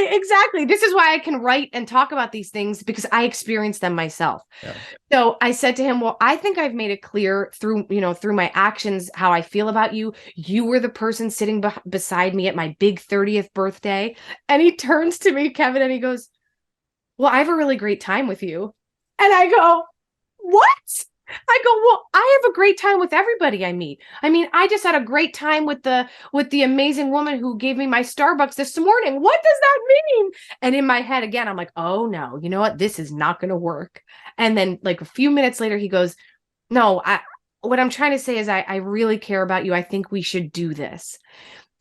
Exactly. This is why I can write and talk about these things, because I experienced them myself. Yeah. So I said to him, well, I think I've made it clear through my actions, how I feel about you. You were the person sitting beside me at my big 30th birthday. And he turns to me, Kevin, and he goes, well, I have a really great time with you. And I go, what? I go, well, I have a great time with everybody I meet. I mean, I just had a great time with the amazing woman who gave me my Starbucks this morning. What does that mean? And in my head, again, I'm like, oh no, you know what? This is not going to work. And then like a few minutes later, he goes, no, what I'm trying to say is I really care about you. I think we should do this.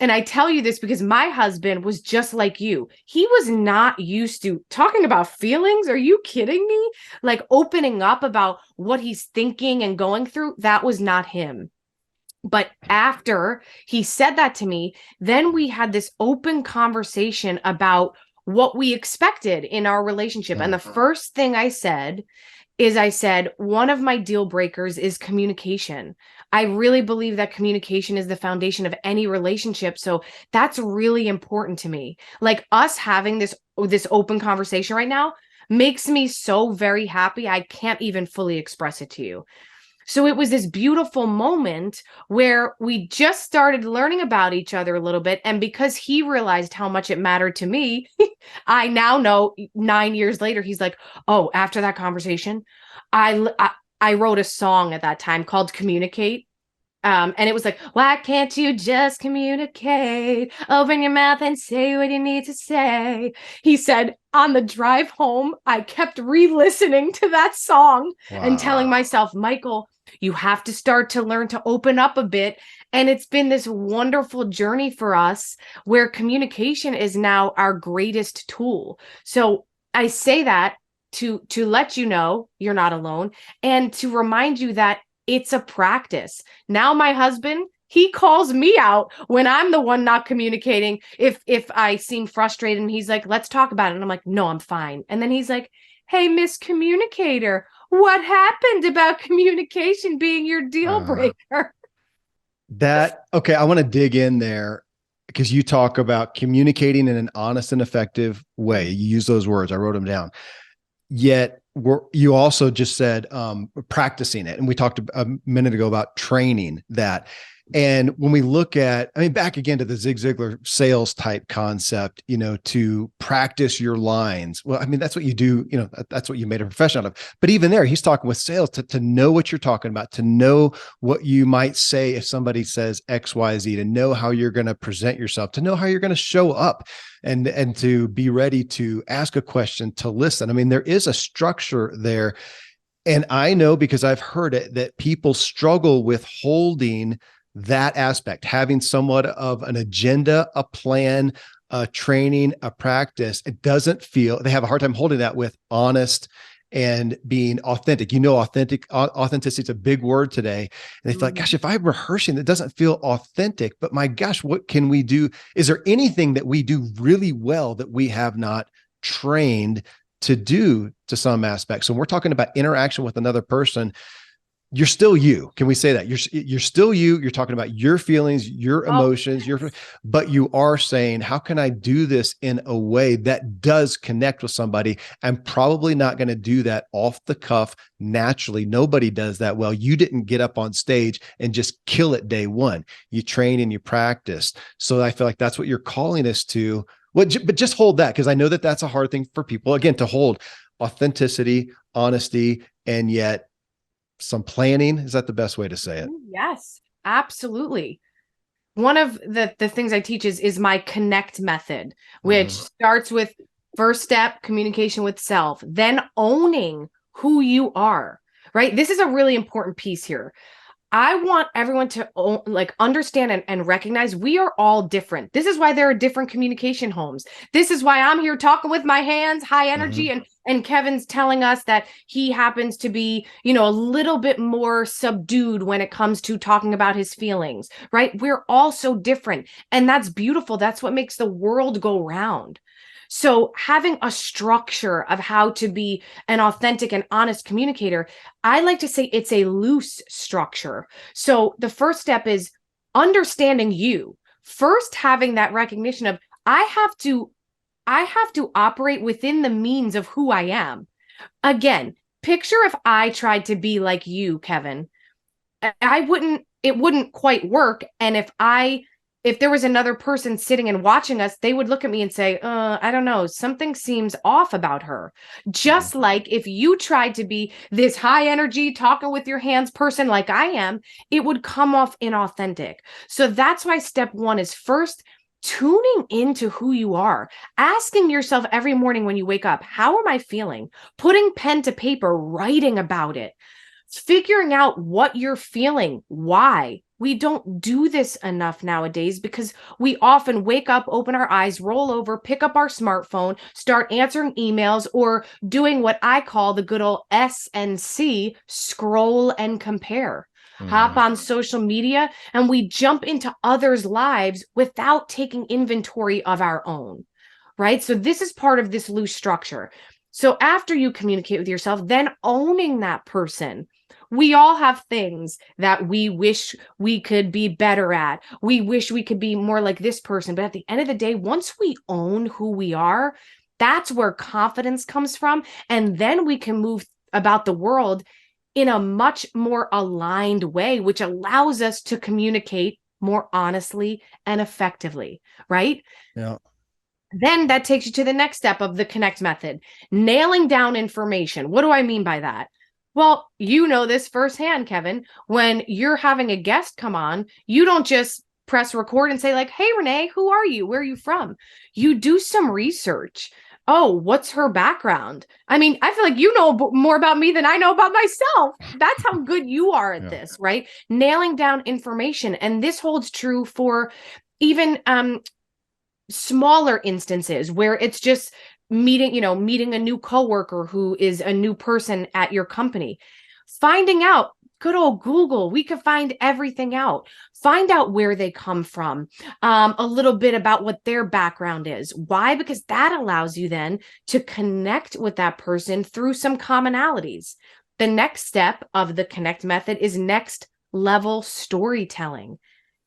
And I tell you this because my husband was just like you. He was not used to talking about feelings. Are you kidding me? Like opening up about what he's thinking and going through. That was not him. But after he said that to me, then we had this open conversation about what we expected in our relationship. And the first thing I said is one of my deal breakers is communication. I really believe that communication is the foundation of any relationship. So that's really important to me. Like us having this open conversation right now makes me so very happy. I can't even fully express it to you. So it was this beautiful moment where we just started learning about each other a little bit. And because he realized how much it mattered to me, I now know 9 years later, he's like, oh, after that conversation, I wrote a song at that time called Communicate. And it was like, why can't you just communicate? Open your mouth and say what you need to say. He said, on the drive home, I kept re-listening to that song and telling myself, Michael, you have to start to learn to open up a bit. And it's been this wonderful journey for us where communication is now our greatest tool. So I say that to let you know you're not alone and to remind you that it's a practice. Now my husband, he calls me out when I'm the one not communicating. If I seem frustrated and he's like, let's talk about it. And I'm like, no, I'm fine. And then he's like, hey, Miss Communicator, what happened about communication being your deal breaker? Okay, I want to dig in there because you talk about communicating in an honest and effective way. You use those words. I wrote them down. Yet you also just said practicing it. And we talked a minute ago about training that. And when we look at, I mean, back again to the Zig Ziglar sales type concept, to practice your lines. Well, I mean, that's what you do, that's what you made a profession out of. But even there, he's talking with sales to know what you're talking about, to know what you might say if somebody says X, Y, Z, to know how you're going to present yourself, to know how you're going to show up and to be ready to ask a question, to listen. I mean, there is a structure there. And I know because I've heard it that people struggle with holding that aspect, having somewhat of an agenda, a plan, a training, a practice. It doesn't feel, they have a hard time holding that with honest and being authentic. Authenticity is a big word today. And they feel like, gosh, if I'm rehearsing, it doesn't feel authentic, but my gosh, what can we do? Is there anything that we do really well that we have not trained to do to some aspect? So when we're talking about interaction with another person, you're still you. Can we say that? You're still you. You're talking about your feelings, your emotions, but you are saying, how can I do this in a way that does connect with somebody? I'm probably not going to do that off the cuff naturally. Nobody does that well. You didn't get up on stage and just kill it day one. You train and you practice. So I feel like that's what you're calling us to. But just hold that, because I know that that's a hard thing for people, again, to hold authenticity, honesty, and yet some planning. Is that the best way to say it? Yes, absolutely. One of the things I teach is my connect method, which starts with first step, communication with self, then owning who you are, right? This is a really important piece here. I want everyone to understand and recognize we are all different. This is why there are different communication homes. This is why I'm here talking with my hands, high energy, and Kevin's telling us that he happens to be, a little bit more subdued when it comes to talking about his feelings, right? We're all so different, and that's beautiful. That's what makes the world go round. So having a structure of how to be an authentic and honest communicator, I like to say it's a loose structure. So the first step is understanding you. First, having that recognition of I have to operate within the means of who I am. Again, picture if I tried to be like you, Kevin. It wouldn't quite work. And if there was another person sitting and watching us, they would look at me and say, I don't know, something seems off about her. Just like if you tried to be this high energy, talking with your hands person like I am, it would come off inauthentic. So that's why step one is first tuning into who you are, asking yourself every morning when you wake up, how am I feeling? Putting pen to paper, writing about it, figuring out what you're feeling, why. We don't do this enough nowadays because we often wake up, open our eyes, roll over, pick up our smartphone, start answering emails, or doing what I call the good old SNC, scroll and compare. Hop on social media, and we jump into others' lives without taking inventory of our own, right? So this is part of this loose structure. So after you communicate with yourself, then owning that person. We all have things that we wish we could be better at. We wish we could be more like this person. But at the end of the day, once we own who we are, that's where confidence comes from. And then we can move about the world in a much more aligned way, which allows us to communicate more honestly and effectively, right? Yeah. Then that takes you to the next step of the connect method, nailing down information. What do I mean by that? Well, you know this firsthand, Kevin. When you're having a guest come on, you don't just press record and say, like, hey, Renee, who are you? Where are you from? You do some research. Oh, what's her background? I mean, I feel like you know more about me than I know about myself. That's how good you are at this, right? Nailing down information. And this holds true for even smaller instances where it's just meeting a new coworker who is a new person at your company. Finding out, good old Google, we could find everything out. Find out where they come from, a little bit about what their background is. Why? Because that allows you then to connect with that person through some commonalities. The next step of the connect method is next level storytelling.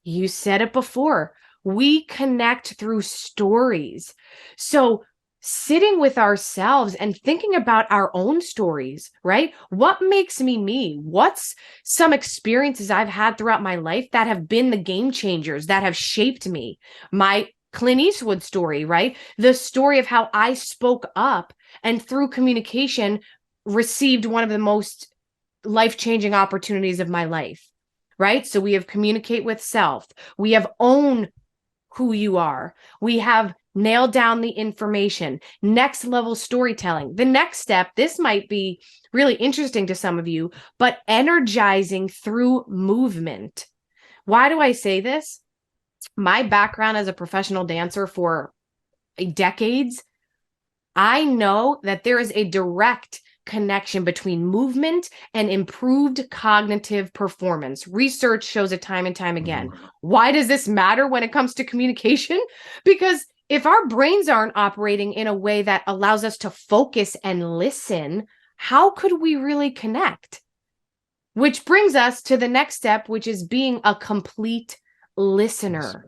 You said it before. We connect through stories. So, sitting with ourselves and thinking about our own stories, right? What makes me me? What's some experiences I've had throughout my life that have been the game changers that have shaped me? My Clint Eastwood story, right? The story of how I spoke up and through communication received one of the most life-changing opportunities of my life, right? So we have communicate with self. We have own who you are. We have nailed down the information. Next level storytelling. The next step, this might be really interesting to some of you, but energizing through movement. Why do I say this? My background as a professional dancer for decades, I know that there is a direct connection between movement and improved cognitive performance. Research shows it time and time again. Why does this matter when it comes to communication? Because if our brains aren't operating in a way that allows us to focus and listen, how could we really connect? Which brings us to the next step, which is being a complete listener.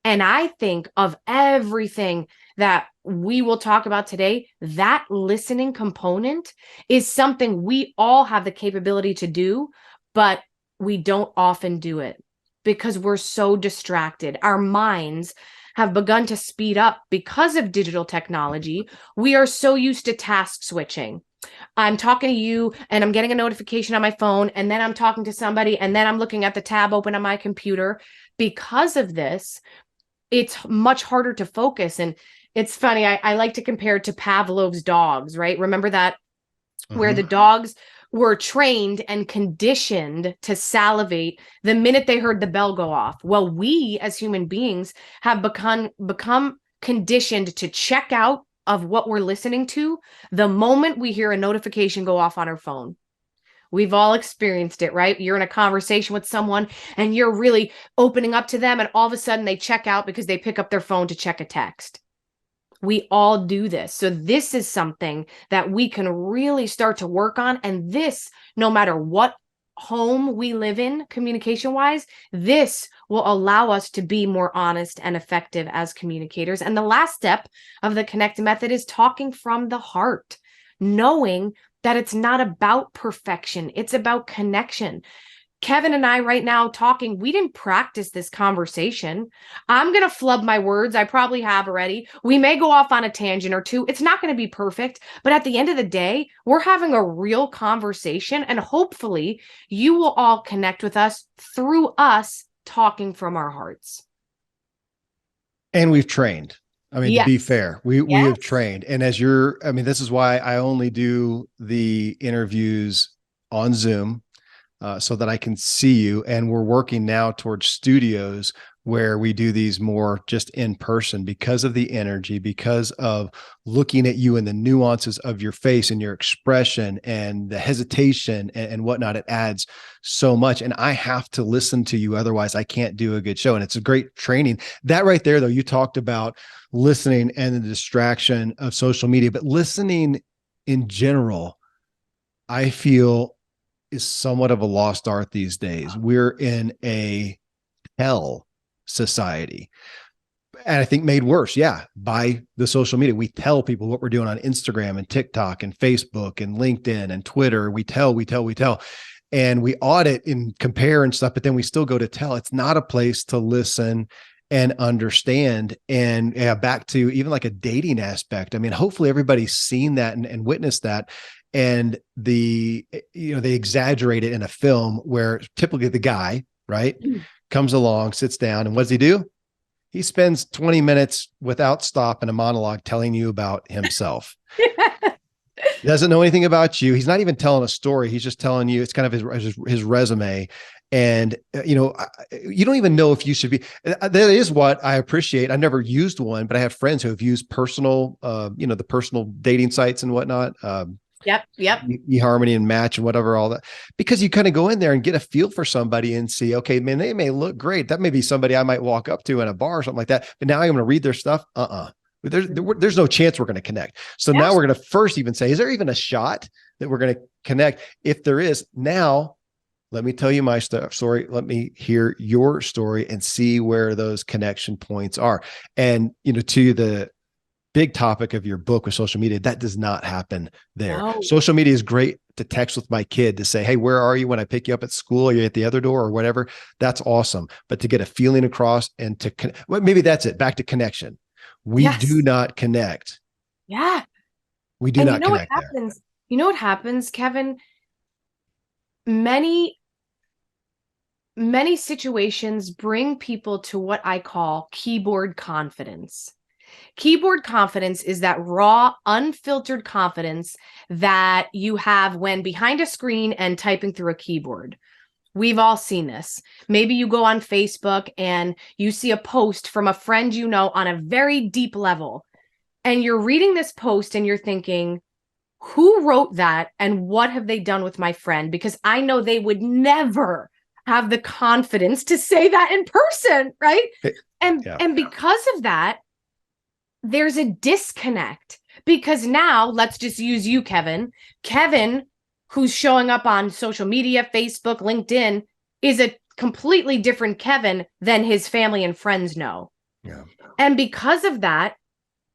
And I think of everything that we will talk about today, that listening component is something we all have the capability to do, but we don't often do it because we're so distracted. Our minds have begun to speed up because of digital technology. We are so used to task switching. I'm talking to you and I'm getting a notification on my phone, and then I'm talking to somebody, and then I'm looking at the tab open on my computer. Because of this, it's much harder to focus. And it's funny, I like to compare it to Pavlov's dogs, right? Remember that where the dogs were trained and conditioned to salivate the minute they heard the bell go off. Well, we as human beings have become conditioned to check out of what we're listening to the moment we hear a notification go off on our phone. We've all experienced it, right? You're in a conversation with someone and you're really opening up to them, and all of a sudden they check out because they pick up their phone to check a text. We all do this. So this is something that we can really start to work on. And this, no matter what home we live in, communication wise, this will allow us to be more honest and effective as communicators. And the last step of the connect method is talking from the heart, knowing that it's not about perfection. It's about connection. Kevin and I right now talking, we didn't practice this conversation. I'm going to flub my words. I probably have already. We may go off on a tangent or two. It's not going to be perfect, but at the end of the day, we're having a real conversation, and hopefully you will all connect with us through us talking from our hearts. And we've trained. I mean, to be fair, we have Yes. trained. And this is why I only do the interviews on Zoom, so that I can see you. And we're working now towards studios where we do these more just in person because of the energy, because of looking at you and the nuances of your face and your expression and the hesitation and whatnot. It adds so much. And I have to listen to you. Otherwise I can't do a good show. And it's a great training. That right there, though, you talked about listening and the distraction of social media, but listening in general, I feel, is somewhat of a lost art these days. We're in a hell society. And I think made worse, by the social media. We tell people what we're doing on Instagram and TikTok and Facebook and LinkedIn and Twitter. We tell, and we audit and compare and stuff, but then we still go to tell. It's not a place to listen and understand. And back to even like a dating aspect. I mean, hopefully everybody's seen that and witnessed that. And they exaggerate it in a film where typically the guy, right, comes along, sits down, and what does he do? He spends 20 minutes without stop in a monologue telling you about himself. He doesn't know anything about you. He's not even telling a story. He's just telling you, it's kind of his resume. And, you don't even know if you should be. That is what I appreciate. I've never used one, but I have friends who have used personal, the personal dating sites and whatnot. Yep. eHarmony and Match and whatever, all that, because you kind of go in there and get a feel for somebody and see, okay, man, they may look great. That may be somebody I might walk up to in a bar or something like that. But now I'm going to read their stuff. There's no chance we're going to connect. So now we're going to first even say, is there even a shot that we're going to connect? If there is, now let me tell you my story. Let me hear your story and see where those connection points are. And, to the big topic of your book with social media, that does not happen there. No. Social media is great to text with my kid to say, hey, where are you when I pick you up at school? Are you at the other door or whatever? That's awesome. But to get a feeling across and maybe that's it. Back to connection. We do not connect. Yeah. We do not connect there. You know what happens, Kevin? Many situations bring people to what I call keyboard confidence. Keyboard confidence is that raw, unfiltered confidence that you have when behind a screen and typing through a keyboard. We've all seen this. Maybe you go on Facebook and you see a post from a friend on a very deep level, and you're reading this post and you're thinking, who wrote that and what have they done with my friend? Because I know they would never have the confidence to say that in person, right? And because of that, there's a disconnect, because now let's just use you, Kevin. Kevin, who's showing up on social media, Facebook, LinkedIn, is a completely different Kevin than his family and friends know. Yeah. And because of that,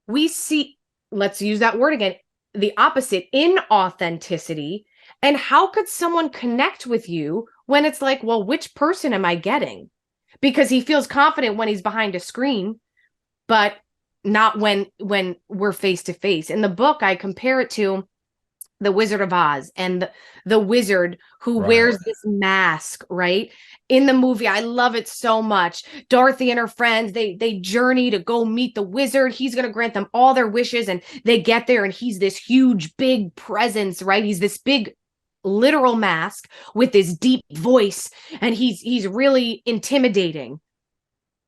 we see, let's use that word again, the opposite, inauthenticity. And how could someone connect with you when it's like, well, which person am I getting? Because he feels confident when he's behind a screen, but not when we're face to face. In the book, I compare it to the Wizard of Oz and the wizard who wears this mask, right? In the movie, I love it so much. Dorothy and her friends, they journey to go meet the wizard. He's going to grant them all their wishes, and they get there and he's this huge, big presence, right? He's this big literal mask with this deep voice, and he's really intimidating.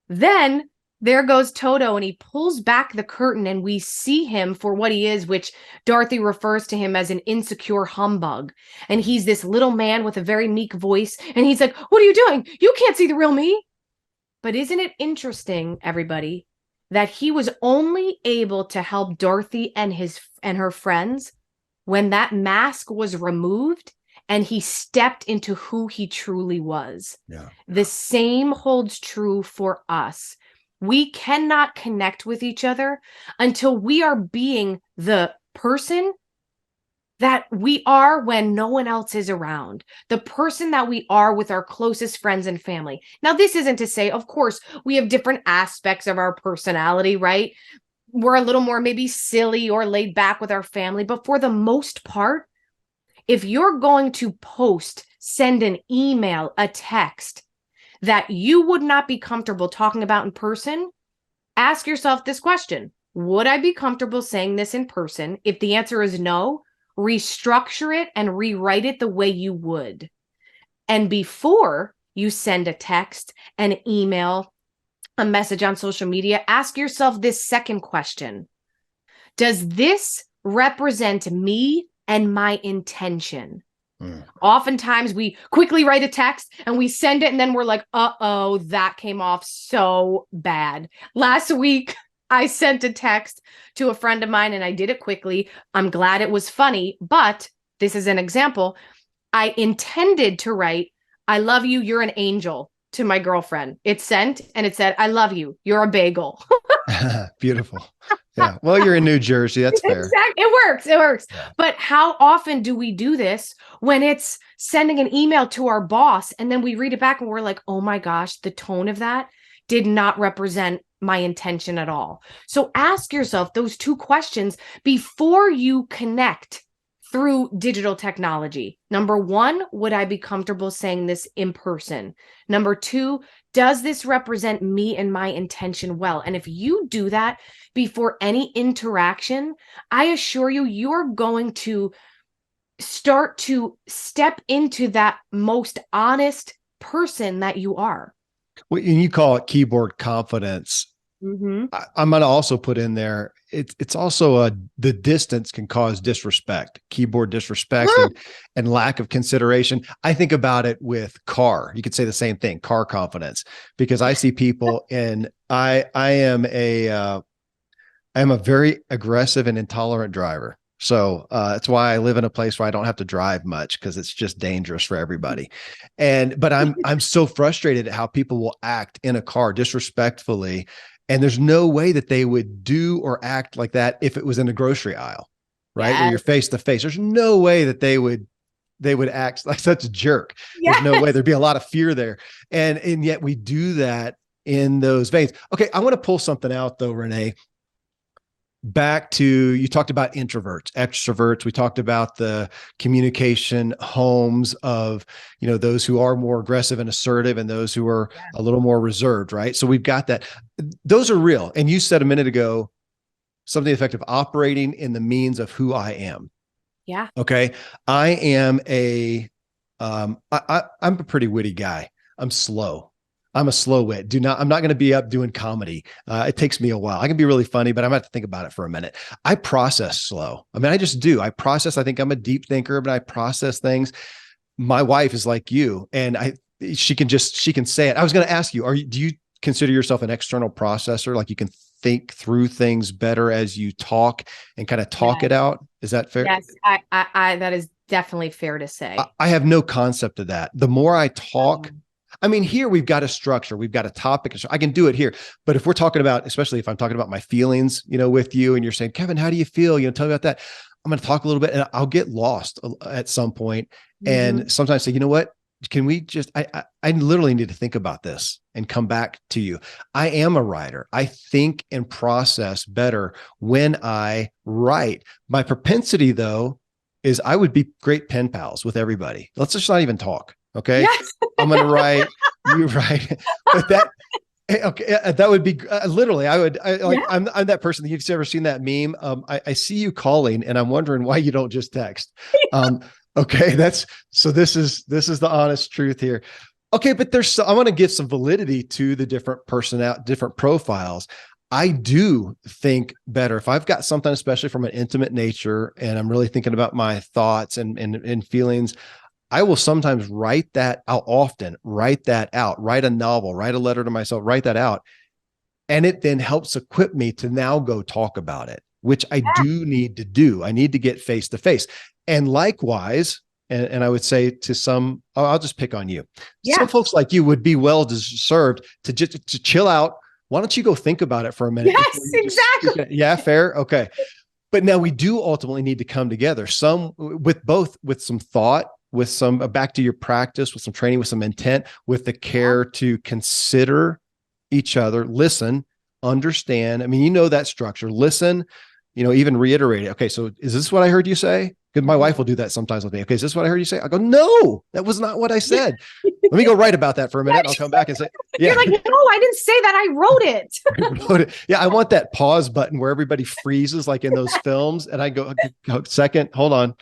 Then there goes Toto, and he pulls back the curtain and we see him for what he is, which Dorothy refers to him as an insecure humbug. And he's this little man with a very meek voice. And he's like, what are you doing? You can't see the real me. But isn't it interesting, everybody, that he was only able to help Dorothy and her friends when that mask was removed and he stepped into who he truly was. Yeah. The same holds true for us. We cannot connect with each other until we are being the person that we are when no one else is around, the person that we are with our closest friends and family. Now, this isn't to say, of course, we have different aspects of our personality, right? We're a little more maybe silly or laid back with our family, but for the most part, if you're going to post, send an email, a text that you would not be comfortable talking about in person, ask yourself this question: would I be comfortable saying this in person? If the answer is no, restructure it and rewrite it the way you would. And before you send a text, an email, a message on social media, ask yourself this second question: does this represent me and my intention? Oftentimes we quickly write a text and we send it and then we're like, uh-oh, that came off so bad. Last week, I sent a text to a friend of mine and I did it quickly. I'm glad it was funny, but this is an example. I intended to write, I love you, you're an angel, to my girlfriend. It sent and it said, I love you, you're a bagel. Beautiful. Yeah. Well, you're in New Jersey. That's fair. Exactly. It works. It works. Yeah. But how often do we do this when it's sending an email to our boss and then we read it back and we're like, oh my gosh, the tone of that did not represent my intention at all. So ask yourself those two questions before you connect through digital technology. Number one, would I be comfortable saying this in person? Number two, does this represent me and my intention well? And if you do that before any interaction, I assure you, you're going to start to step into that most honest person that you are. Well, and you call it keyboard confidence. Mm-hmm. I'm going to also put in there. It's also the distance can cause disrespect, keyboard disrespect, and lack of consideration. I think about it with car. You could say the same thing, car confidence, because I see people, and I am a very aggressive and intolerant driver. So that's why I live in a place where I don't have to drive much, because it's just dangerous for everybody. But I'm so frustrated at how people will act in a car disrespectfully. And there's no way that they would do or act like that if it was in a grocery aisle, right? Yes. Where you're face to face. There's no way that they would act like such a jerk. Yes. There's no way. There'd be a lot of fear there. And yet we do that in those veins. Okay. I want to pull something out though, Renee. Back to, you talked about introverts, extroverts. We talked about the communication homes of, those who are more aggressive and assertive and those who are a little more reserved, right? So we've got that. Those are real. And you said a minute ago, something effective, operating in the means of who I am. Yeah. Okay. I am I'm a pretty witty guy. I'm slow. I'm a slow wit. I'm not going to be up doing comedy. It takes me a while. I can be really funny, but I'm going to have to think about it for a minute. I process slow. I mean, I just do. I think I'm a deep thinker, but I process things. My wife is like you, and she can say it. I was going to ask you, do you consider yourself an external processor? Like you can think through things better as you talk and kind of talk it out? Is that fair? Yes, I that is definitely fair to say. I have no concept of that. The more I talk, I mean, here we've got a structure, we've got a topic. I can do it here. But if we're talking about, especially if I'm talking about my feelings, with you, and you're saying, Kevin, how do you feel? Tell me about that. I'm going to talk a little bit and I'll get lost at some point. Mm-hmm. And sometimes say, you know what? Can we just, I literally need to think about this and come back to you. I am a writer. I think and process better when I write. My propensity though, is I would be great pen pals with everybody. Let's just not even talk. Okay. Yes. I'm going to write, you write, but that would be literally, I'm that person that you've ever seen that meme. I see you calling and I'm wondering why you don't just text. Okay. This is the honest truth here. Okay. But I want to give some validity to the different different profiles. I do think better if I've got something, especially from an intimate nature, and I'm really thinking about my thoughts and feelings. I will sometimes write that out, often write that out, write a novel, write a letter to myself, write that out. And it then helps equip me to now go talk about it, which I do need to do. I need to get face to face. And likewise, and I would say to some, I'll just pick on you. Yeah. Some folks like you would be well deserved to just to chill out. Why don't you go think about it for a minute? Yes, exactly. Yeah, fair. Okay. But now we do ultimately need to come together, some with some thought, with some back to your practice, with some training, with some intent, with the care to consider each other, listen, understand. I mean, that structure, listen, even reiterate it. Okay. So is this what I heard you say? Because my wife will do that sometimes with me. Okay. Is this what I heard you say? I go, no, that was not what I said. Let me go write about that for a minute. I'll come back and say, yeah. You're like, no, I didn't say that. I wrote it. Yeah. I want that pause button where everybody freezes like in those films. And I go, second, hold on.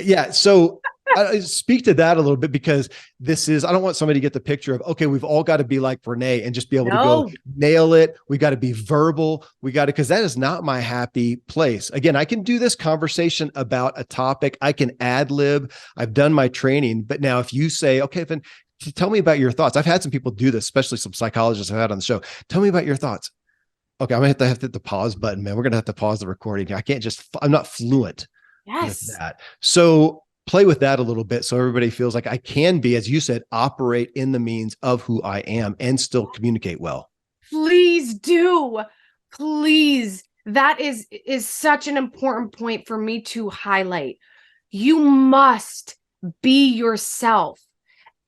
Yeah. So I speak to that a little bit, because I don't want somebody to get the picture of, okay, we've all got to be like Renee and just be able to go nail it. We got to be verbal. Because that is not my happy place. Again, I can do this conversation about a topic. I can ad lib. I've done my training, but now if you say, okay, then tell me about your thoughts. I've had some people do this, especially some psychologists I've had on the show. Tell me about your thoughts. Okay. I'm going to have to hit the pause button, man. We're going to have to pause the recording. I'm not fluent. Yes. With that. So play with that a little bit, so everybody feels like I can be, as you said, operate in the means of who I am and still communicate well. Please do. Please. That is such an important point for me to highlight. You must be yourself.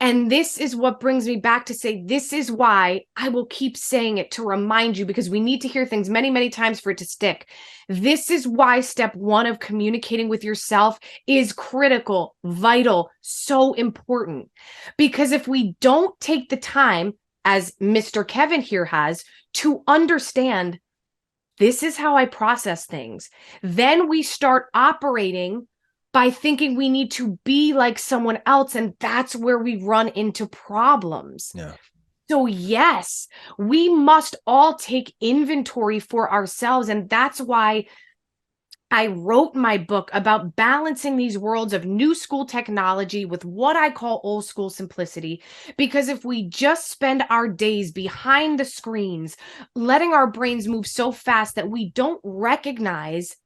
And this is what brings me back to say, this is why I will keep saying it, to remind you, because we need to hear things many, many times for it to stick. This is why step one of communicating with yourself is critical, vital, so important. Because if we don't take the time, as Mr. Kevin here has, to understand this is how I process things, then we start operating by thinking we need to be like someone else. And that's where we run into problems. Yeah. So yes, we must all take inventory for ourselves. And that's why I wrote my book about balancing these worlds of new school technology with what I call old school simplicity. Because if we just spend our days behind the screens, letting our brains move so fast that we don't recognize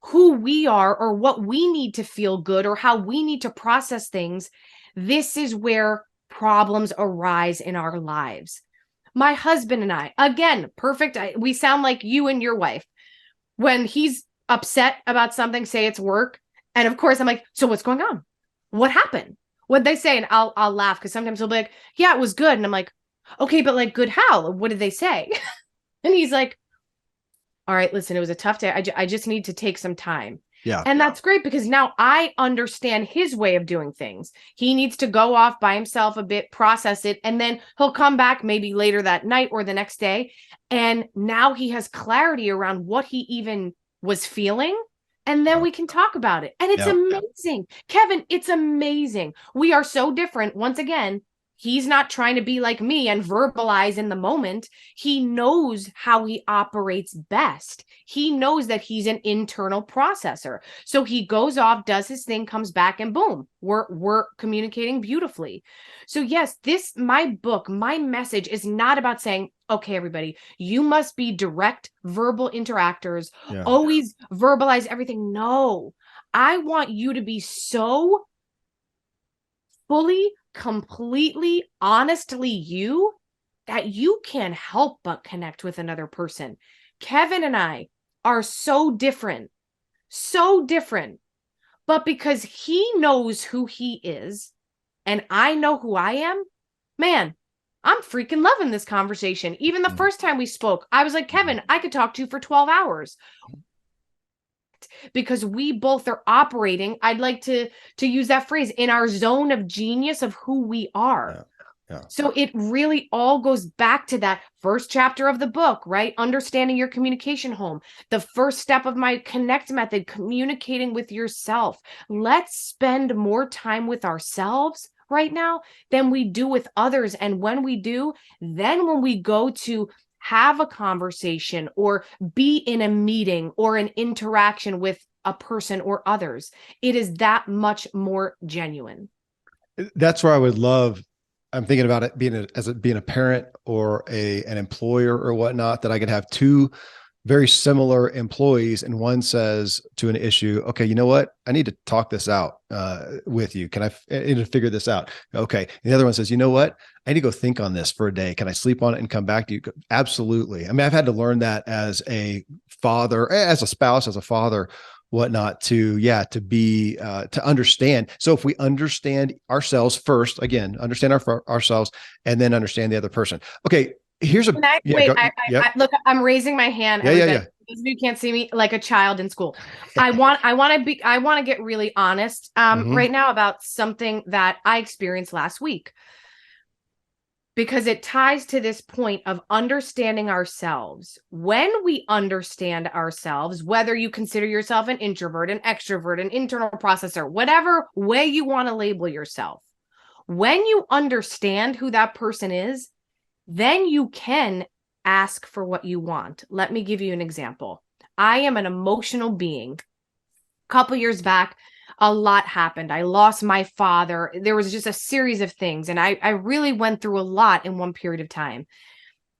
who we are or what we need to feel good or how we need to process things, this is where problems arise in our lives. My husband and I, again, perfect. We sound like you and your wife. When he's upset about something, say it's work. And of course I'm like, so what's going on? What happened? What'd they say? And I'll laugh because sometimes he'll be like, yeah, it was good. And I'm like, okay, but like good how? What did they say? And he's like, all right, listen, it was a tough day. I just need to take some time. Yeah. And that's great because now I understand his way of doing things. He needs to go off by himself a bit, process it, and then he'll come back maybe later that night or the next day. And now he has clarity around what he even was feeling. And then we can talk about it. And it's amazing. Kevin, it's amazing. We are so different. Once again, he's not trying to be like me and verbalize in the moment. He knows how he operates best. He knows that he's an internal processor. So he goes off, does his thing, comes back, and boom, we're communicating beautifully. So yes, my book, my message is not about saying, okay, everybody, you must be direct verbal interactors, always verbalize everything. No, I want you to be so fully, completely, honestly you that you can't help but connect with another person. Kevin and I are so different, but because he knows who he is and I know who I am, man, I'm freaking loving this conversation. Even the first time we spoke, I was like, Kevin, I could talk to you for 12 hours. Because we both are operating, I'd like to use that phrase, in our zone of genius of who we are. So it really all goes back to that first chapter of the book, right? Understanding your communication home. The first step of my connect method, communicating with yourself. Let's spend more time with ourselves right now than we do with others. And when we do, then when we go to have a conversation or be in a meeting or an interaction with a person or others, it is that much more genuine. That's where I would love, I'm thinking about it being a parent or an employer or whatnot, that I could have two very similar employees, and one says to an issue, okay, you know what? I need to talk this out with you. I need to figure this out. Okay. And the other one says, you know what? I need to go think on this for a day. Can I sleep on it and come back to you? Absolutely. I mean, I've had to learn that as a father, as a spouse, as a father, whatnot, to be, to understand. So if we understand ourselves first, again, understand ourselves and then understand the other person. Okay. Here's a look, I'm raising my hand. Yeah. Those of you can't see me, like a child in school. I want to get really honest right now about something that I experienced last week, because it ties to this point of understanding ourselves. When we understand ourselves, whether you consider yourself an introvert, an extrovert, an internal processor, whatever way you want to label yourself, when you understand who that person is, then you can ask for what you want. Let me give you an example. I am an emotional being. A couple years back, a lot happened. I lost my father. There was just a series of things, and I really went through a lot in one period of time.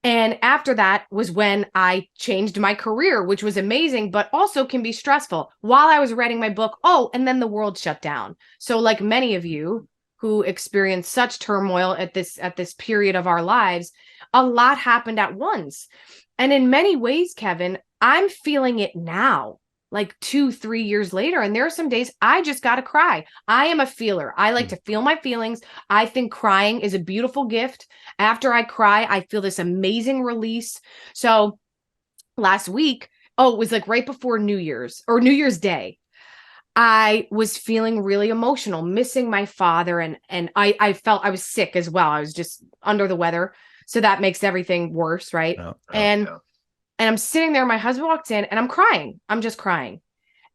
And after that was when I changed my career, which was amazing, but also can be stressful. While I was writing my book, and then the world shut down. So like many of you, who experienced such turmoil at this period of our lives, a lot happened at once. And in many ways, Kevin, I'm feeling it now, like 2, 3 years later. And there are some days I just got to cry. I am a feeler. I like to feel my feelings. I think crying is a beautiful gift. After I cry, I feel this amazing release. So last week, oh, it was like right before New Year's or New Year's Day. I was feeling really emotional, missing my father. And I felt I was sick as well. I was just under the weather. So that makes everything worse, right? And I'm sitting there, my husband walks in and I'm crying. I'm just crying.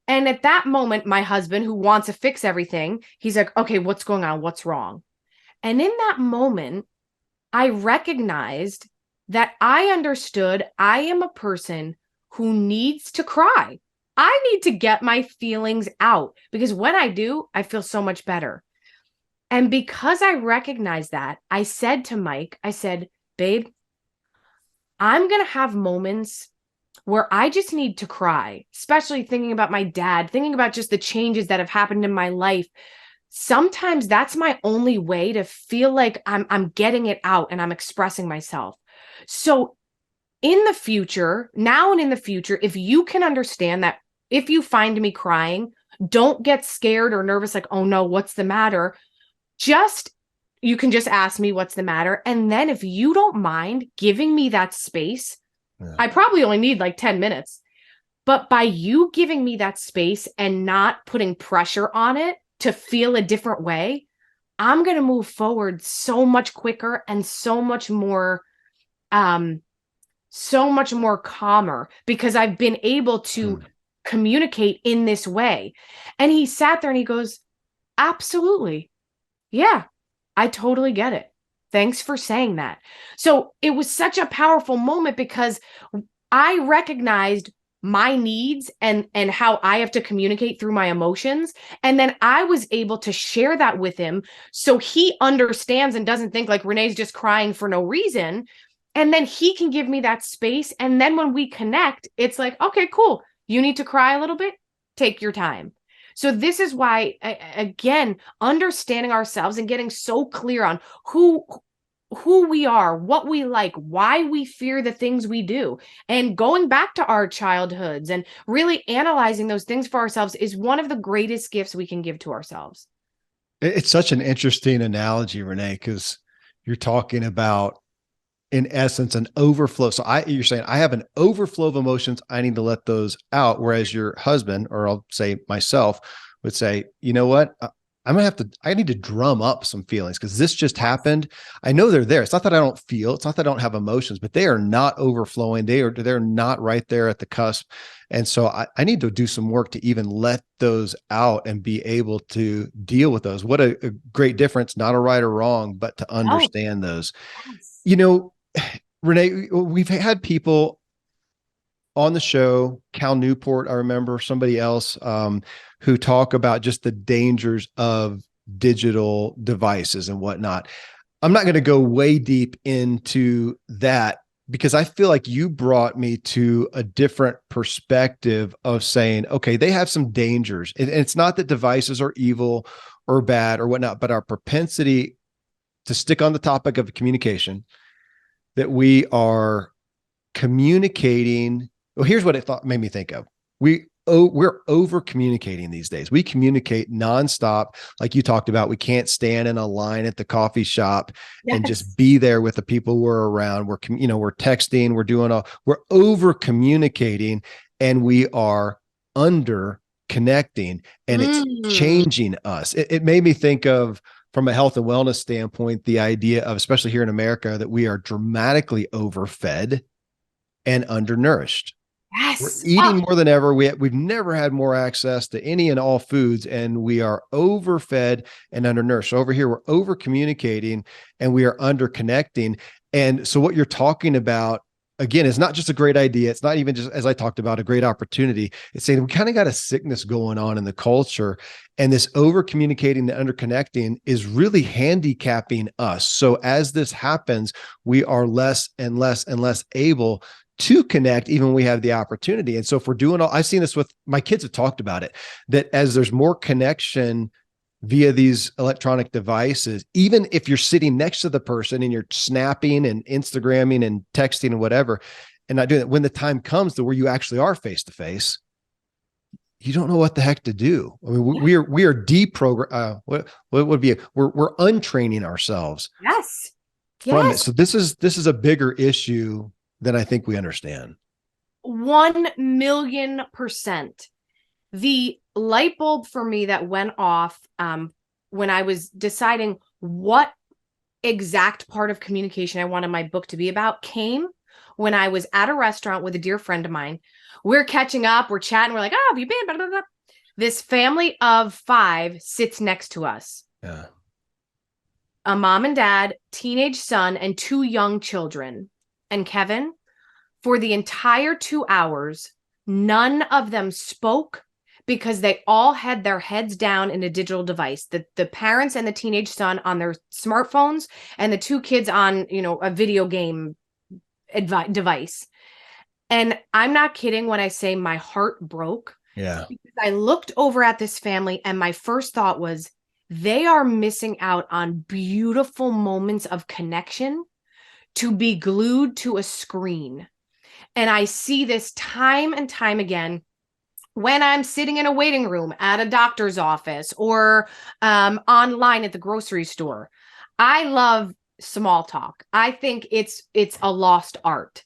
And at that moment, my husband, who wants to fix everything, he's like, okay, what's going on? What's wrong? And in that moment, I recognized that I understood I am a person who needs to cry. I need to get my feelings out because when I do, I feel so much better. And because I recognized that, I said to Mike, I said, babe, I'm going to have moments where I just need to cry, especially thinking about my dad, thinking about just the changes that have happened in my life. Sometimes that's my only way to feel like I'm getting it out and I'm expressing myself. So in the future, now and in the future, if you can understand that, if you find me crying, don't get scared or nervous, like, oh no, what's the matter? You can just ask me what's the matter. And then if you don't mind giving me that space, I probably only need like 10 minutes. But by you giving me that space and not putting pressure on it to feel a different way, I'm going to move forward so much quicker and so much more calmer because I've been able to communicate in this way. And he sat there and he goes, absolutely. Yeah, I totally get it. Thanks for saying that. So it was such a powerful moment because I recognized my needs and how I have to communicate through my emotions. And then I was able to share that with him so he understands and doesn't think like Renee's just crying for no reason. And then he can give me that space. And then when we connect, it's like, okay, cool. You need to cry a little bit. Take your time. So this is why, again, understanding ourselves and getting so clear on who we are, what we like, why we fear the things we do, and going back to our childhoods and really analyzing those things for ourselves is one of the greatest gifts we can give to ourselves. It's such an interesting analogy, Renee, because you're talking about, in essence, an overflow. So you're saying I have an overflow of emotions. I need to let those out. Whereas your husband, or I'll say myself, would say, you know what? I need to drum up some feelings because this just happened. I know they're there. It's not that I don't feel, it's not that I don't have emotions, but they are not overflowing. They're not right there at the cusp. And so I need to do some work to even let those out and be able to deal with those. What a great difference, not a right or wrong, but to understand those. Yes. You know, Renee, we've had people on the show, Cal Newport, I remember somebody else, who talk about just the dangers of digital devices and whatnot. I'm not going to go way deep into that because I feel like you brought me to a different perspective of saying, okay, they have some dangers. And it's not that devices are evil or bad or whatnot, but our propensity to stick on the topic of communication, that we are communicating. Well, here's what it made me think of. We're over communicating these days. We communicate nonstop. Like you talked about, we can't stand in a line at the coffee shop and just be there with the people we're around. We're texting, we're over communicating, and we are under connecting, and it's changing us. It made me think of, from a health and wellness standpoint, the idea of, especially here in America, that we are dramatically overfed and undernourished. Yes. We're eating more than ever. We've never had more access to any and all foods, and we are overfed and undernourished. So over here, we're over communicating and we are under connecting. And so what you're talking about, again, is not just a great idea. It's not even just, as I talked about, a great opportunity. It's saying we kind of got a sickness going on in the culture, and this over communicating and under connecting is really handicapping us. So as this happens, we are less and less and less able to connect, even when we have the opportunity. And so if we're doing I've seen this with my kids, have talked about it, that as there's more connection via these electronic devices, even if you're sitting next to the person and you're snapping and Instagramming and texting and whatever, and not doing it, when the time comes to where you actually are face to face, you don't know what the heck to do. I mean, we are deprogram. What would be? We're untraining ourselves. Yes. From it. So this is a bigger issue than I think we understand. 1,000,000%. The light bulb for me that went off when I was deciding what exact part of communication I wanted my book to be about came when I was at a restaurant with a dear friend of mine. We're catching up, we're chatting, we're like, oh, have you been? Blah, blah, blah. This family of 5 sits next to us. Yeah. A mom and dad, teenage son, and 2 young children. And Kevin, for the entire 2 hours, none of them spoke because they all had their heads down in a digital device. The parents and the teenage son on their smartphones, and the 2 kids on, a video game device. And I'm not kidding when I say my heart broke. Yeah. Because I looked over at this family and my first thought was, they are missing out on beautiful moments of connection to be glued to a screen. And I see this time and time again when I'm sitting in a waiting room at a doctor's office or online at the grocery store. I love small talk. I think it's a lost art.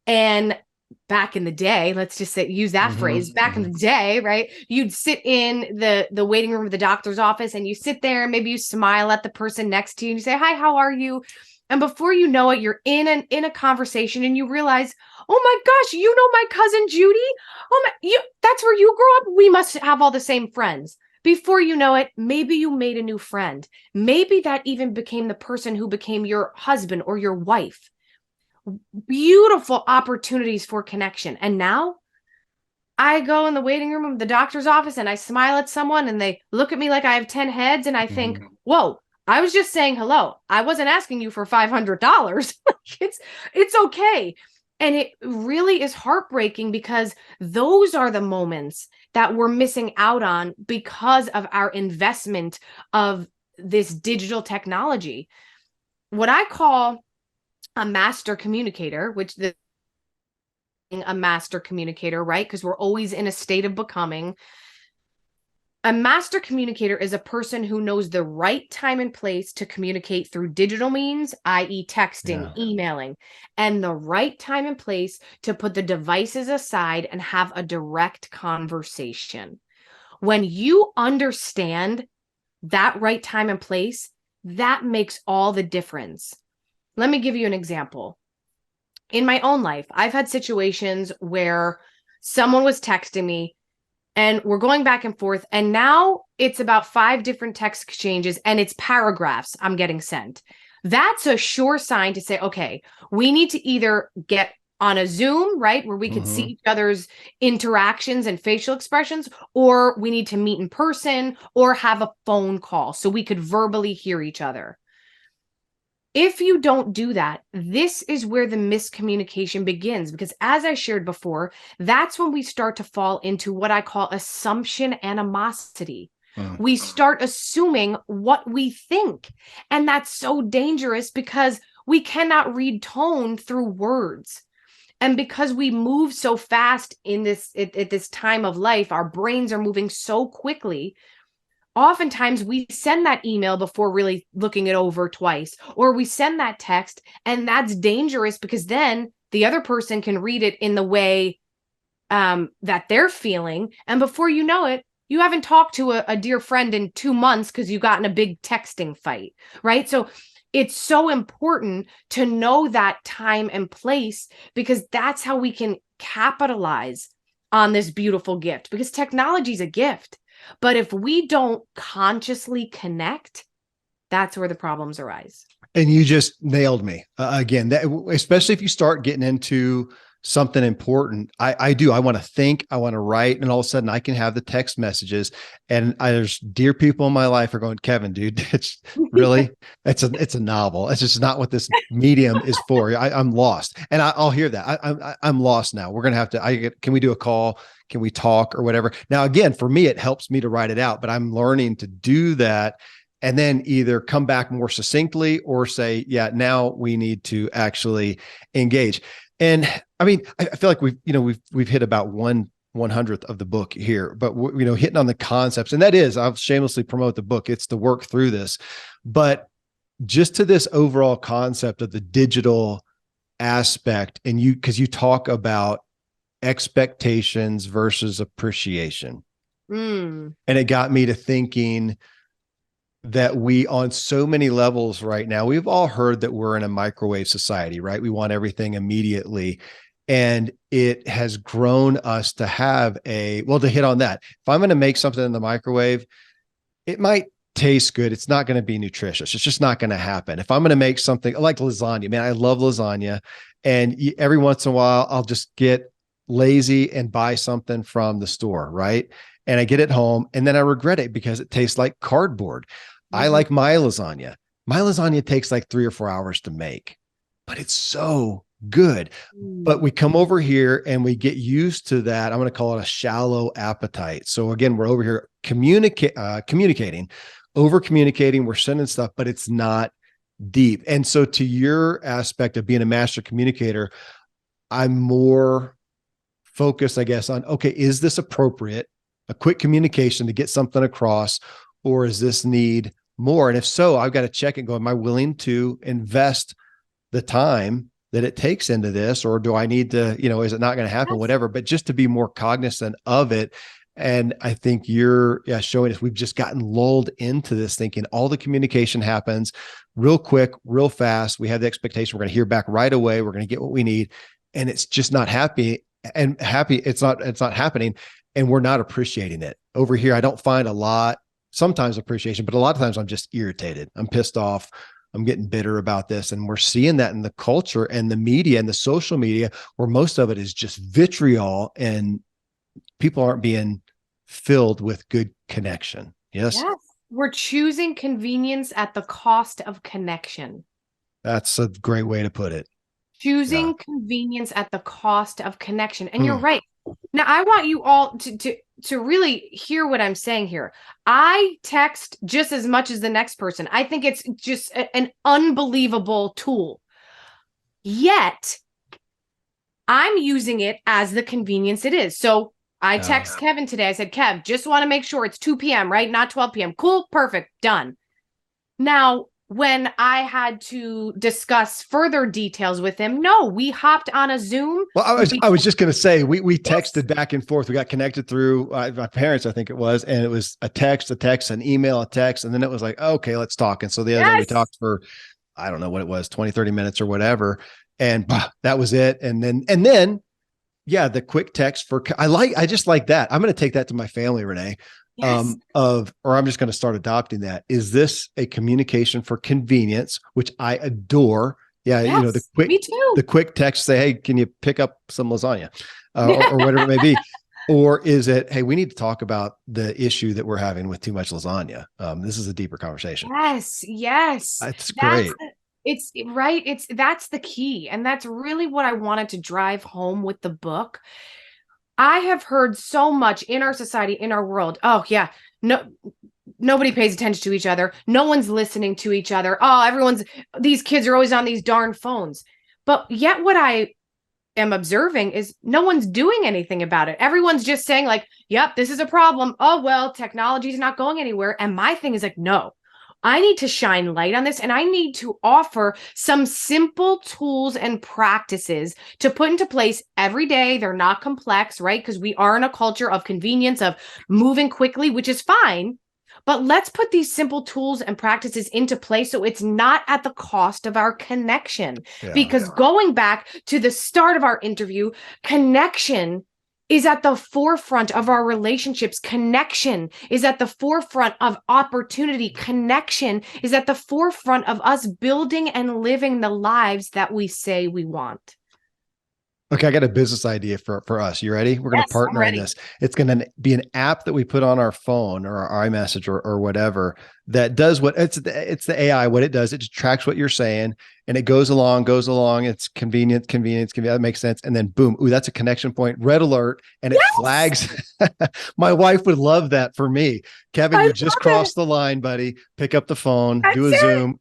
And back in the day, let's just use that phrase, back in the day, right? You'd sit in the waiting room of the doctor's office and you sit there and maybe you smile at the person next to you and you say, hi, how are you? And before you know it, you're in a conversation and you realize, oh my gosh, you know my cousin Judy? That's where you grew up? We must have all the same friends. Before you know it, maybe you made a new friend. Maybe that even became the person who became your husband or your wife. Beautiful opportunities for connection. And now I go in the waiting room of the doctor's office and I smile at someone and they look at me like I have 10 heads and I think, whoa, I was just saying hello. I wasn't asking you for $500. It's okay. And it really is heartbreaking because those are the moments that we're missing out on because of our investment of this digital technology. What I call a master communicator, which a master communicator, right? Because we're always in a state of becoming. A master communicator is a person who knows the right time and place to communicate through digital means, i.e. texting, emailing, and the right time and place to put the devices aside and have a direct conversation. When you understand that right time and place, that makes all the difference. Let me give you an example. In my own life, I've had situations where someone was texting me and we're going back and forth. And now it's about 5 different text exchanges and it's paragraphs I'm getting sent. That's a sure sign to say, okay, we need to either get on a Zoom, right, where we can see each other's interactions and facial expressions, or we need to meet in person or have a phone call so we could verbally hear each other. If you don't do that, this is where the miscommunication begins, because as I shared before, that's when we start to fall into what I call assumption animosity. We start assuming what we think. And that's so dangerous because we cannot read tone through words. And because we move so fast in this at this time of life, our brains are moving so quickly. Oftentimes we send that email before really looking it over twice, or we send that text, and that's dangerous because then the other person can read it in the way that they're feeling. And before you know it, you haven't talked to a dear friend in 2 months because you got in a big texting fight, right? So it's so important to know that time and place, because that's how we can capitalize on this beautiful gift, because technology is a gift. But if we don't consciously connect, that's where the problems arise. And you just nailed me again, that especially if you start getting into something important, I do. I want to think, I want to write, and all of a sudden I can have the text messages. And there's dear people in my life are going, Kevin, dude, it's really, it's a novel. It's just not what this medium is for. I'm lost. And I'll hear that. I'm lost now. We're going to have to, can we do a call? Can we talk or whatever? Now, again, for me, it helps me to write it out, but I'm learning to do that and then either come back more succinctly or say, yeah, now we need to actually engage. And I mean, I feel like we've hit about 1/100th of the book here, but hitting on the concepts, and that is, I'll shamelessly promote the book. It's to work through this, but just to this overall concept of the digital aspect. And because you talk about expectations versus appreciation. And it got me to thinking that we, on so many levels right now, we've all heard that we're in a microwave society, right? We want everything immediately. And it has grown us to have to hit on that. If I'm going to make something in the microwave, it might taste good. It's not going to be nutritious. It's just not going to happen. If I'm going to make something like lasagna, man, I love lasagna. And every once in a while, I'll just get lazy and buy something from the store, right? And I get it home and then I regret it because it tastes like cardboard. I like my lasagna. My lasagna takes like 3 or 4 hours to make, but it's so good. But we come over here and we get used to that. I'm going to call it a shallow appetite. So again, we're over here communicating, over communicating. We're sending stuff, but it's not deep. And so to your aspect of being a master communicator, I'm more focused, I guess, on, okay, is this appropriate? A quick communication to get something across, or is this need more? And if so, I've got to check and go, am I willing to invest the time that it takes into this? Or do I need to, is it not going to happen? Whatever, but just to be more cognizant of it. And I think you're showing us we've just gotten lulled into this thinking all the communication happens real quick, real fast. We have the expectation we're going to hear back right away. We're going to get what we need. And it's just not happy. It's not happening. And we're not appreciating it. Over here, I don't find sometimes appreciation, but a lot of times I'm just irritated. I'm pissed off. I'm getting bitter about this. And we're seeing that in the culture and the media and the social media, where most of it is just vitriol and people aren't being filled with good connection. Yes. We're choosing convenience at the cost of connection. That's a great way to put it. Choosing convenience at the cost of connection. And you're right. Now, I want you all to really hear what I'm saying here. I text just as much as the next person. I think it's just an unbelievable tool. Yet, I'm using it as the convenience it is. So I text Kevin today. I said, Kev, just want to make sure it's 2 p.m., right? Not 12 p.m. Cool. Perfect. Done. Now, when I had to discuss further details with him, no, we hopped on a Zoom. Well, I was just going to say, we texted back and forth. We got connected through my parents, I think it was, and it was a text, an email, a text. And then it was like, okay, let's talk. And so the other day we talked for, I don't know what it was, 20, 30 minutes or whatever. And that was it. And then, yeah, the quick text I just like that. I'm going to take that to my family, Renee. Yes. Or I'm just going to start adopting that. Is this a communication for convenience, which I adore? Yeah. Yes, the quick text say, hey, can you pick up some lasagna or whatever it may be? Or is it, hey, we need to talk about the issue that we're having with too much lasagna. This is a deeper conversation. Yes. That's great. It's right. That's the key. And that's really what I wanted to drive home with the book. I have heard so much in our society, in our world. Oh yeah. Nobody pays attention to each other. No one's listening to each other. Oh, these kids are always on these darn phones. But yet what I am observing is no one's doing anything about it. Everyone's just saying like, yep, this is a problem. Oh, well, technology is not going anywhere. And my thing is like, no, I need to shine light on this, and I need to offer some simple tools and practices to put into place every day. They're not complex, right? Because we are in a culture of convenience, of moving quickly, which is fine. But let's put these simple tools and practices into place so it's not at the cost of our connection. Because going back to the start of our interview, connection is at the forefront of our relationships. Connection is at the forefront of opportunity. Connection is at the forefront of us building and living the lives that we say we want. Okay, I got a business idea for us. You ready? We're going to Yes, I'm partner in ready. this. It's going to be an app that we put on our phone or our iMessage or whatever that does what it's the AI. What it does, it just tracks what you're saying and it goes along. It's convenient. That makes sense. And then boom, ooh, that's a connection point. Red alert, and it Yes, flags. My wife would love that for me. Kevin, I you just love it. crossed the line, buddy. Pick up the phone, do That's a it. Zoom.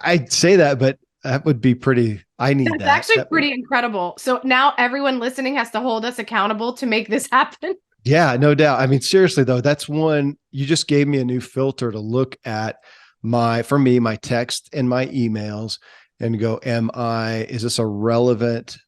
I'd say that, but that would be pretty. I need That's that. actually pretty incredible. So now everyone listening has to hold us accountable to make this happen. Yeah, no doubt. I mean, seriously though, that's one you just gave me a new filter to look at for me, my text and my emails and go, is this a relevant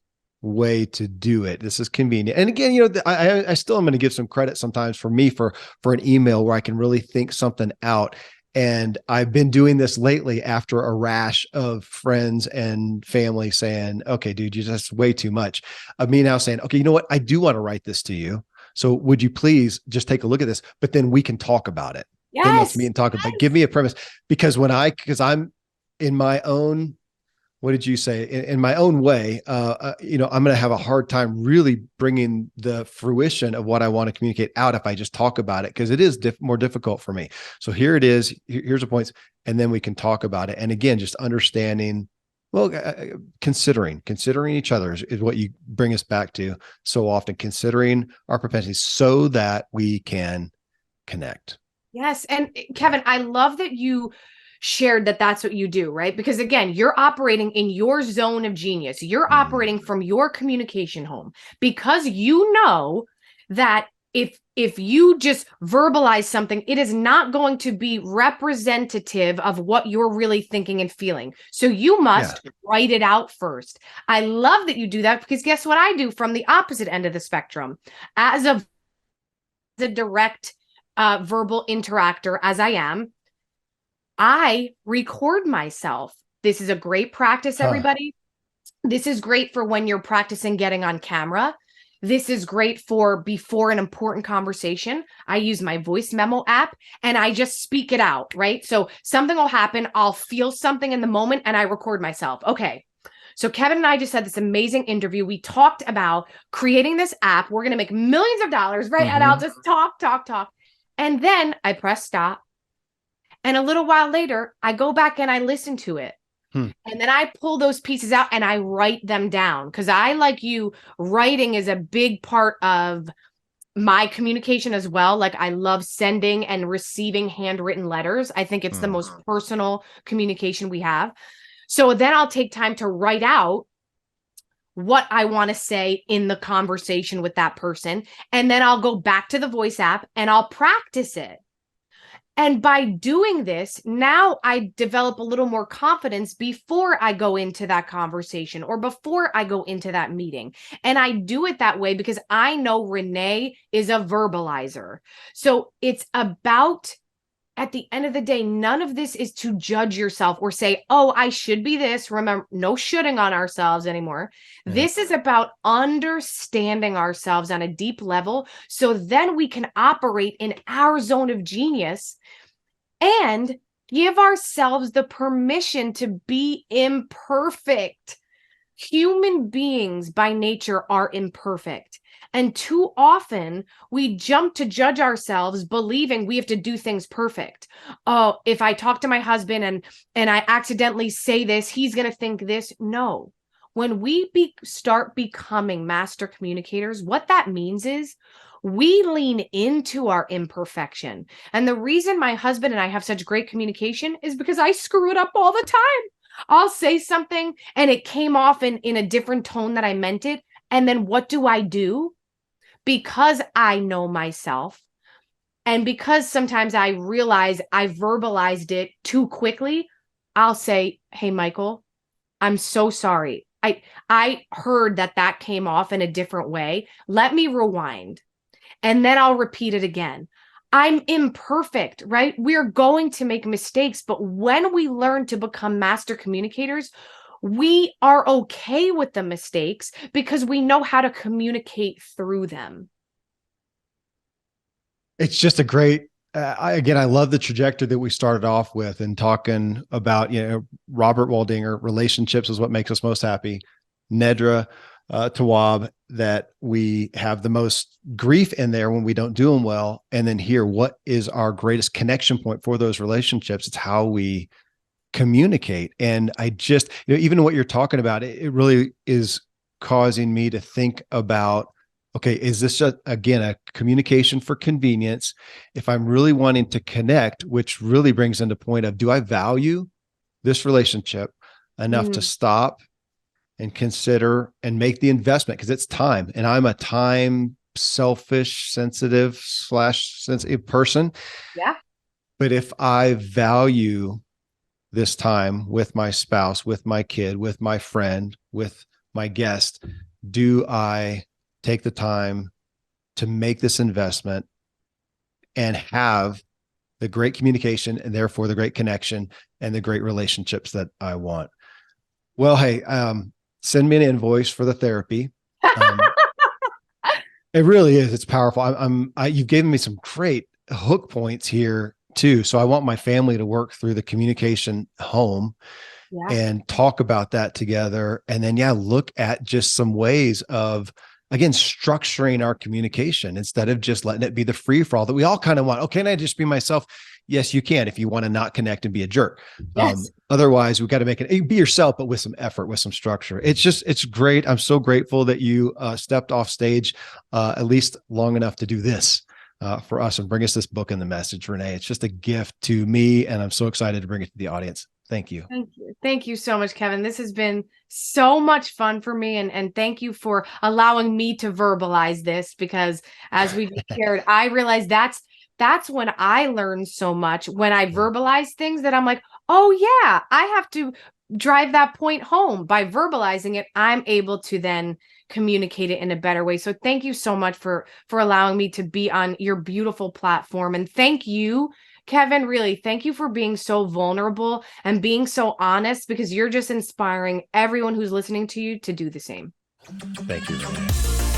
way to do it? This is convenient. And again, I still am going to give some credit sometimes for me for an email where I can really think something out. And I've been doing this lately after a rash of friends and family saying, okay, dude, you're just way too much. Of me now saying, okay, you know what? I do want to write this to you. So would you please just take a look at this? But then we can talk about it. Then let's meet Yes. and talk about it. Give me a premise. Because because I'm in my own, what did you say? In my own way, I'm going to have a hard time really bringing the fruition of what I want to communicate out if I just talk about it, because it is more difficult for me. So here it is. Here's the points. And then we can talk about it. And again, just understanding, well, considering each other is what you bring us back to so often, considering our propensities so that we can connect. Yes. And Kevin, I love that you shared that that's what you do, right? Because again, you're operating in your zone of genius. You're operating from your communication home because you know that if you just verbalize something, it is not going to be representative of what you're really thinking and feeling. So you must write it out first. I love that you do that because guess what I do from the opposite end of the spectrum? As a direct verbal interactor as I am, I record myself. This is a great practice, everybody. This is great for when you're practicing getting on camera. This is great for before an important conversation. I use my voice memo app and I just speak it out, right? So something will happen. I'll feel something in the moment and I record myself. Okay. So Kevin and I just had this amazing interview. We talked about creating this app. We're going to make millions of dollars, right? And I'll just talk. And then I press stop. And a little while later, I go back and I listen to it. And then I pull those pieces out and I write them down because I, like you, writing is a big part of my communication as well. Like I love sending and receiving handwritten letters. I think it's the most personal communication we have. So then I'll take time to write out what I want to say in the conversation with that person. And then I'll go back to the voice app and I'll practice it. And by doing this, now I develop a little more confidence before I go into that conversation or before I go into that meeting. And I do it that way because I know Renee is a verbalizer. So it's about, at the end of the day, none of this is to judge yourself or say, oh, I should be this. Remember, no shoulding on ourselves anymore. Yeah. This is about understanding ourselves on a deep level. So then we can operate in our zone of genius and give ourselves the permission to be imperfect. Human beings by nature are imperfect. And too often we jump to judge ourselves believing we have to do things perfect. Oh, if I talk to my husband and I accidentally say this, he's going to think this. No. When we start becoming master communicators, what that means is we lean into our imperfection. And the reason my husband and I have such great communication is because I screw it up all the time. I'll say something and it came off in a different tone that I meant it. And then what do? Because I know myself and because sometimes I realize I verbalized it too quickly, I'll say, hey, Michael, I'm so sorry. I heard that came off in a different way. Let me rewind. And then I'll repeat it again. I'm imperfect, right? We're going to make mistakes, but when we learn to become master communicators, we are okay with the mistakes because we know how to communicate through them. It's just a great, I love the trajectory that we started off with and talking about, Robert Waldinger, relationships is what makes us most happy. Nedra, Tawab, that we have the most grief in there when we don't do them well. And then here, what is our greatest connection point for those relationships? It's how we communicate. And I just, even what you're talking about, it really is causing me to think about, okay, is this again a communication for convenience? If I'm really wanting to connect, which really brings into point of, do I value this relationship enough to stop and consider and make the investment? Because it's time, and I'm a time selfish, sensitive person. Yeah. But if I value this time with my spouse, with my kid, with my friend, with my guest, do I take the time to make this investment and have the great communication, and therefore the great connection and the great relationships that I want? Well, hey, send me an invoice for the therapy. It really is. It's powerful. You've given me some great hook points here too. So I want my family to work through the communication home and talk about that together. And then, look at just some ways of, again, structuring our communication instead of just letting it be the free for all that we all kind of want. Oh, can I just be myself? Yes, you can, if you want to not connect and be a jerk. Yes. Otherwise, we've got to make it be yourself, but with some effort, with some structure. It's great. I'm so grateful that you stepped off stage at least long enough to do this for us and bring us this book and the message, Renee. It's just a gift to me, and I'm so excited to bring it to the audience. Thank you. Thank you. Thank you so much, Kevin. This has been so much fun for me. And thank you for allowing me to verbalize this, because as we shared, I realized that's when I learned so much, when I verbalize things that I'm like, oh yeah, I have to drive that point home. By verbalizing it, I'm able to then communicate it in a better way. So thank you so much for allowing me to be on your beautiful platform. And thank you, Kevin, really, thank you for being so vulnerable and being so honest, because you're just inspiring everyone who's listening to you to do the same. Thank you, Renee.